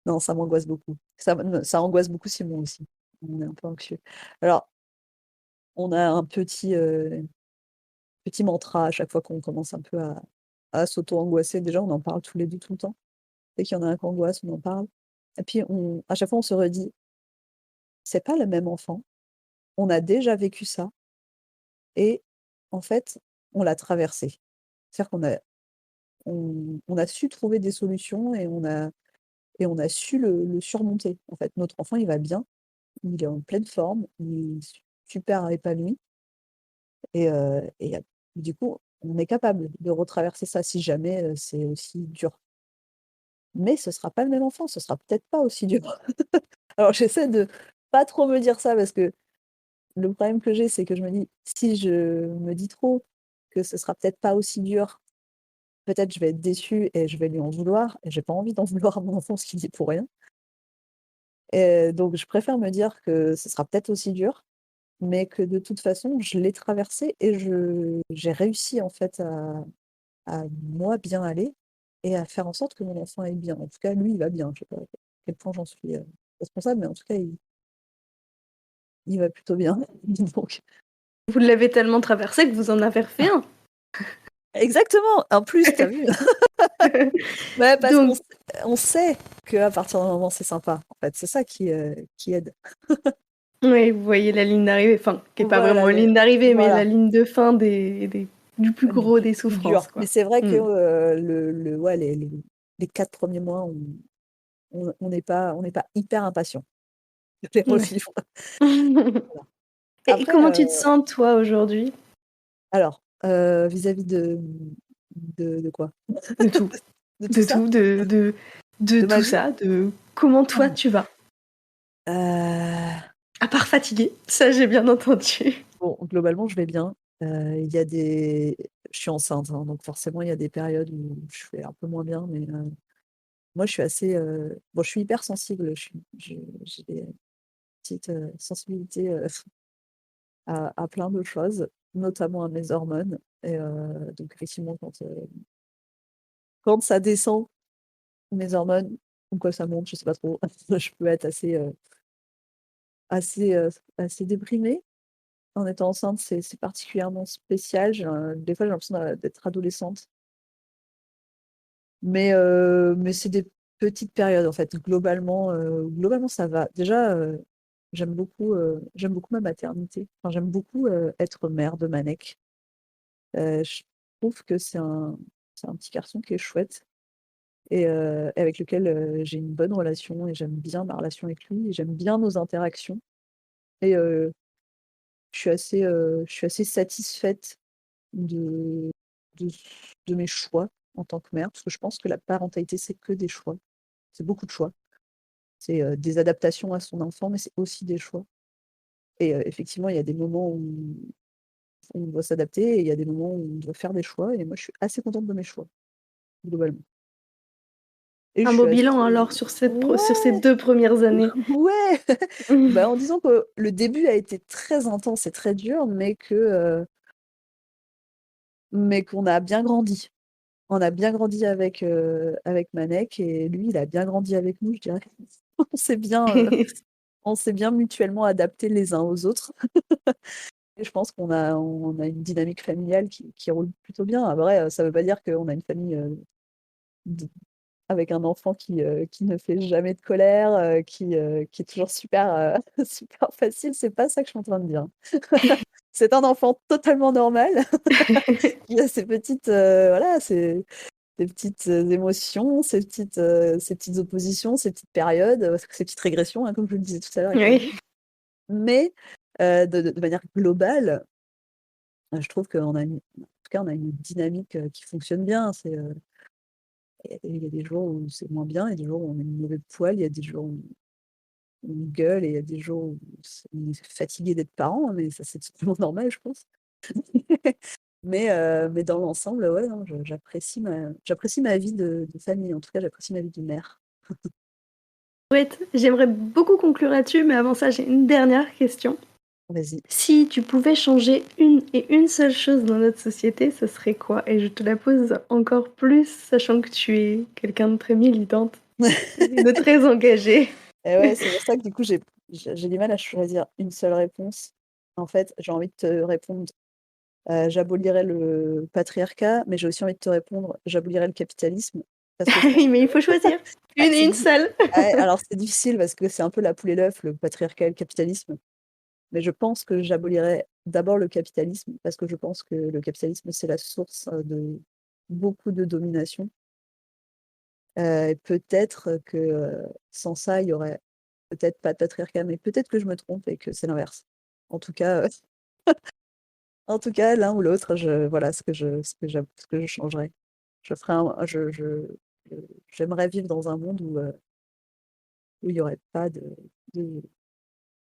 non, ça m'angoisse beaucoup. Ça angoisse beaucoup Simon aussi. On est un peu anxieux. Alors, on a un petit mantra à chaque fois qu'on commence un peu à s'auto-angoisser. Déjà, on en parle tous les 2 tout le temps. Dès qu'il y en a un qui angoisse, on en parle et puis à chaque fois, on se redit: «C'est pas le même enfant, on a déjà vécu ça et en fait, on l'a traversé». C'est-à-dire qu'on a su trouver des solutions et on a su le surmonter. En fait, notre enfant, il va bien, il est en pleine forme, il est super épanoui et du coup, on est capable de retraverser ça si jamais, c'est aussi dur. Mais ce sera pas le même enfant, ce sera peut-être pas aussi dur. Alors j'essaie de pas trop me dire ça parce que le problème que j'ai, c'est que je me dis: «Si je me dis trop que ce sera peut-être pas aussi dur, peut-être je vais être déçue et je vais lui en vouloir» et j'ai pas envie d'en vouloir à mon enfant parce qu'il y est pour rien. Et donc je préfère me dire que ce sera peut-être aussi dur, mais que de toute façon, je l'ai traversé et j'ai réussi en fait à moi bien aller et à faire en sorte que mon enfant aille bien. En tout cas, lui, il va bien. Je sais pas à quel point j'en suis, responsable, mais en tout cas, il va plutôt bien. Donc Vous l'avez tellement traversé que vous en avez refait un. exactement! En plus, tu as vu? Ouais, parce qu'on Donc s on sait qu'à partir d'un moment, c'est sympa, en fait. C'est ça qui aide. oui, vous voyez la ligne d'arrivée, enfin, qui est pas vraiment Voilà, une ligne d'arrivée, mais la voilà. ligne de fin des du plus gros des Du souffrances, dur. Mais quoi. c'est vrai que, Mmh. ouais, les 4 premiers mois, on n'est pas hyper impatient de les Ouais. revivre. Voilà. Et Après, comment tu te sens toi aujourd'hui? alors, vis-à-vis de quoi? De tout, De tout de ça? tout, de De ma tout vie? ça, de comment toi Ah, tu vas? heu, À part fatiguée, ça j'ai bien entendu. bon, globalement, je vais bien. Il y a des Je suis enceinte, hein, donc forcément, il y a des périodes où je vais un peu moins bien, mais moi, je suis assez, bon, je suis hypersensible, j'ai des petites, sensibilités, à plein de choses, notamment à mes hormones et donc effectivement quand ça descend, mes hormones ou quand ça monte, je sais pas trop, je peux être assez, assez déprimée. En étant enceinte, c'est particulièrement spécial. Des fois, j'ai l'impression d'être adolescente, mais c'est des petites périodes, en fait. Globalement, ça va. Déjà, j'aime beaucoup ma maternité. Enfin, j'aime beaucoup, être mère de Manek. Je trouve que c'est un petit garçon qui est chouette et avec lequel, j'ai une bonne relation et j'aime bien ma relation avec lui et j'aime bien nos interactions et je suis assez satisfaite de de mes choix en tant que mère, parce que je pense que la parentalité, c'est que des choix. C'est beaucoup de choix. C'est, des adaptations à son enfant, mais c'est aussi des choix et effectivement, il y a des moments où on doit s'adapter et il y a des moments où on doit faire des choix et moi, je suis assez contente de mes choix, globalement et je Un suis beau bilan assez alors sur ces ouais! 2 premières années. Ouais! Bah, en disant que le début a été très intense et très dur, mais qu'on a bien grandi. On a bien grandi avec Manek et lui, il a bien grandi avec nous, je dirais. On s'est bien, heu, on s'est bien mutuellement adaptés les uns aux autres et je pense qu'on a une dynamique familiale qui roule plutôt bien. Après, ça veut pas dire qu'on a une famille, d avec un enfant qui ne fait jamais de colère, qui est toujours super, super facile, c'est pas ça que je suis en train de dire. C'est un enfant totalement normal qui a ses petites, voilà, ses petites, émotions, ses petites oppositions, ses petites périodes, ses petites régressions, hein, comme je le disais tout à l'heure avec ma Oui. vie. Mais De manière globale, je trouve qu'on a en tout cas, on a une dynamique, qui fonctionne bien. Il y a des jours où c'est moins bien, il y a des jours où on est de mauvais poil, il y a des jours où on gueule et il y a des jours où on est fatigué d'être parent, mais ça, c'est totalement normal, je pense. Mais dans l'ensemble, ouais, non, j'apprécie ma vie de famille. En tout cas, j'apprécie ma vie de mère. Chouette. J'aimerais beaucoup conclure là-dessus, mais avant ça, j'ai une dernière question. Vas-y. Si tu pouvais changer une seule chose dans notre société, ce serait quoi? Et je te la pose encore plus, sachant que tu es quelqu'un de très militante et de très engagée. Et ouais, c'est pour ça que du coup, j'ai du mal à choisir une seule réponse. En fait, j'ai envie de te répondre, j'abolirais le patriarcat, mais j'ai aussi envie de te répondre, j'abolirais le capitalisme. Parce que je pense Oui, mais que il faut choisir ah, c'est une diffi seule. ouais, alors c'est difficile parce que c'est un peu la poule et l'œuf, le patriarcat et le capitalisme. Mais je pense que j'abolirais d'abord le capitalisme, parce que je pense que le capitalisme, c'est la source, de beaucoup de domination. Et peut-être que, sans ça, il y aurait peut-être pas de patriarcat, mais peut-être que je me trompe et que c'est l'inverse. En tout cas, en tout cas, l'un ou l'autre, voilà ce que je changerais. Je ferais un je j'aimerais vivre dans un monde où il y aurait pas de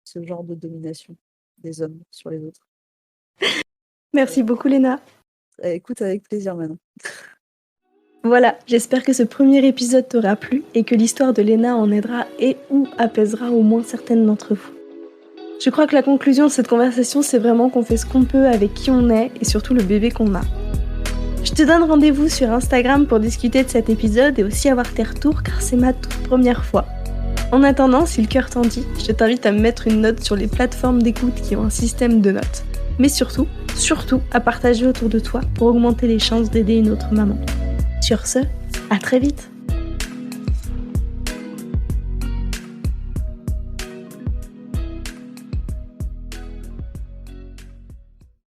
ce genre de domination des hommes sur les autres. Merci beaucoup, Léna. Écoute, avec plaisir, Manon. Voilà, j'espère que ce premier épisode t'aura plu et que l'histoire de Léna en aidera et ou apaisera au moins certaines d'entre vous. Je crois que la conclusion de cette conversation, c'est vraiment qu'on fait ce qu'on peut avec qui on est et surtout le bébé qu'on a. Je te donne rendez-vous sur Instagram pour discuter de cet épisode et aussi avoir tes retours car c'est ma toute première fois. En attendant, si le cœur t'en dit, je t'invite à me mettre une note sur les plateformes d'écoute qui ont un système de notes. Mais surtout, à partager autour de toi pour augmenter les chances d'aider une autre maman. Sur ce, à très vite!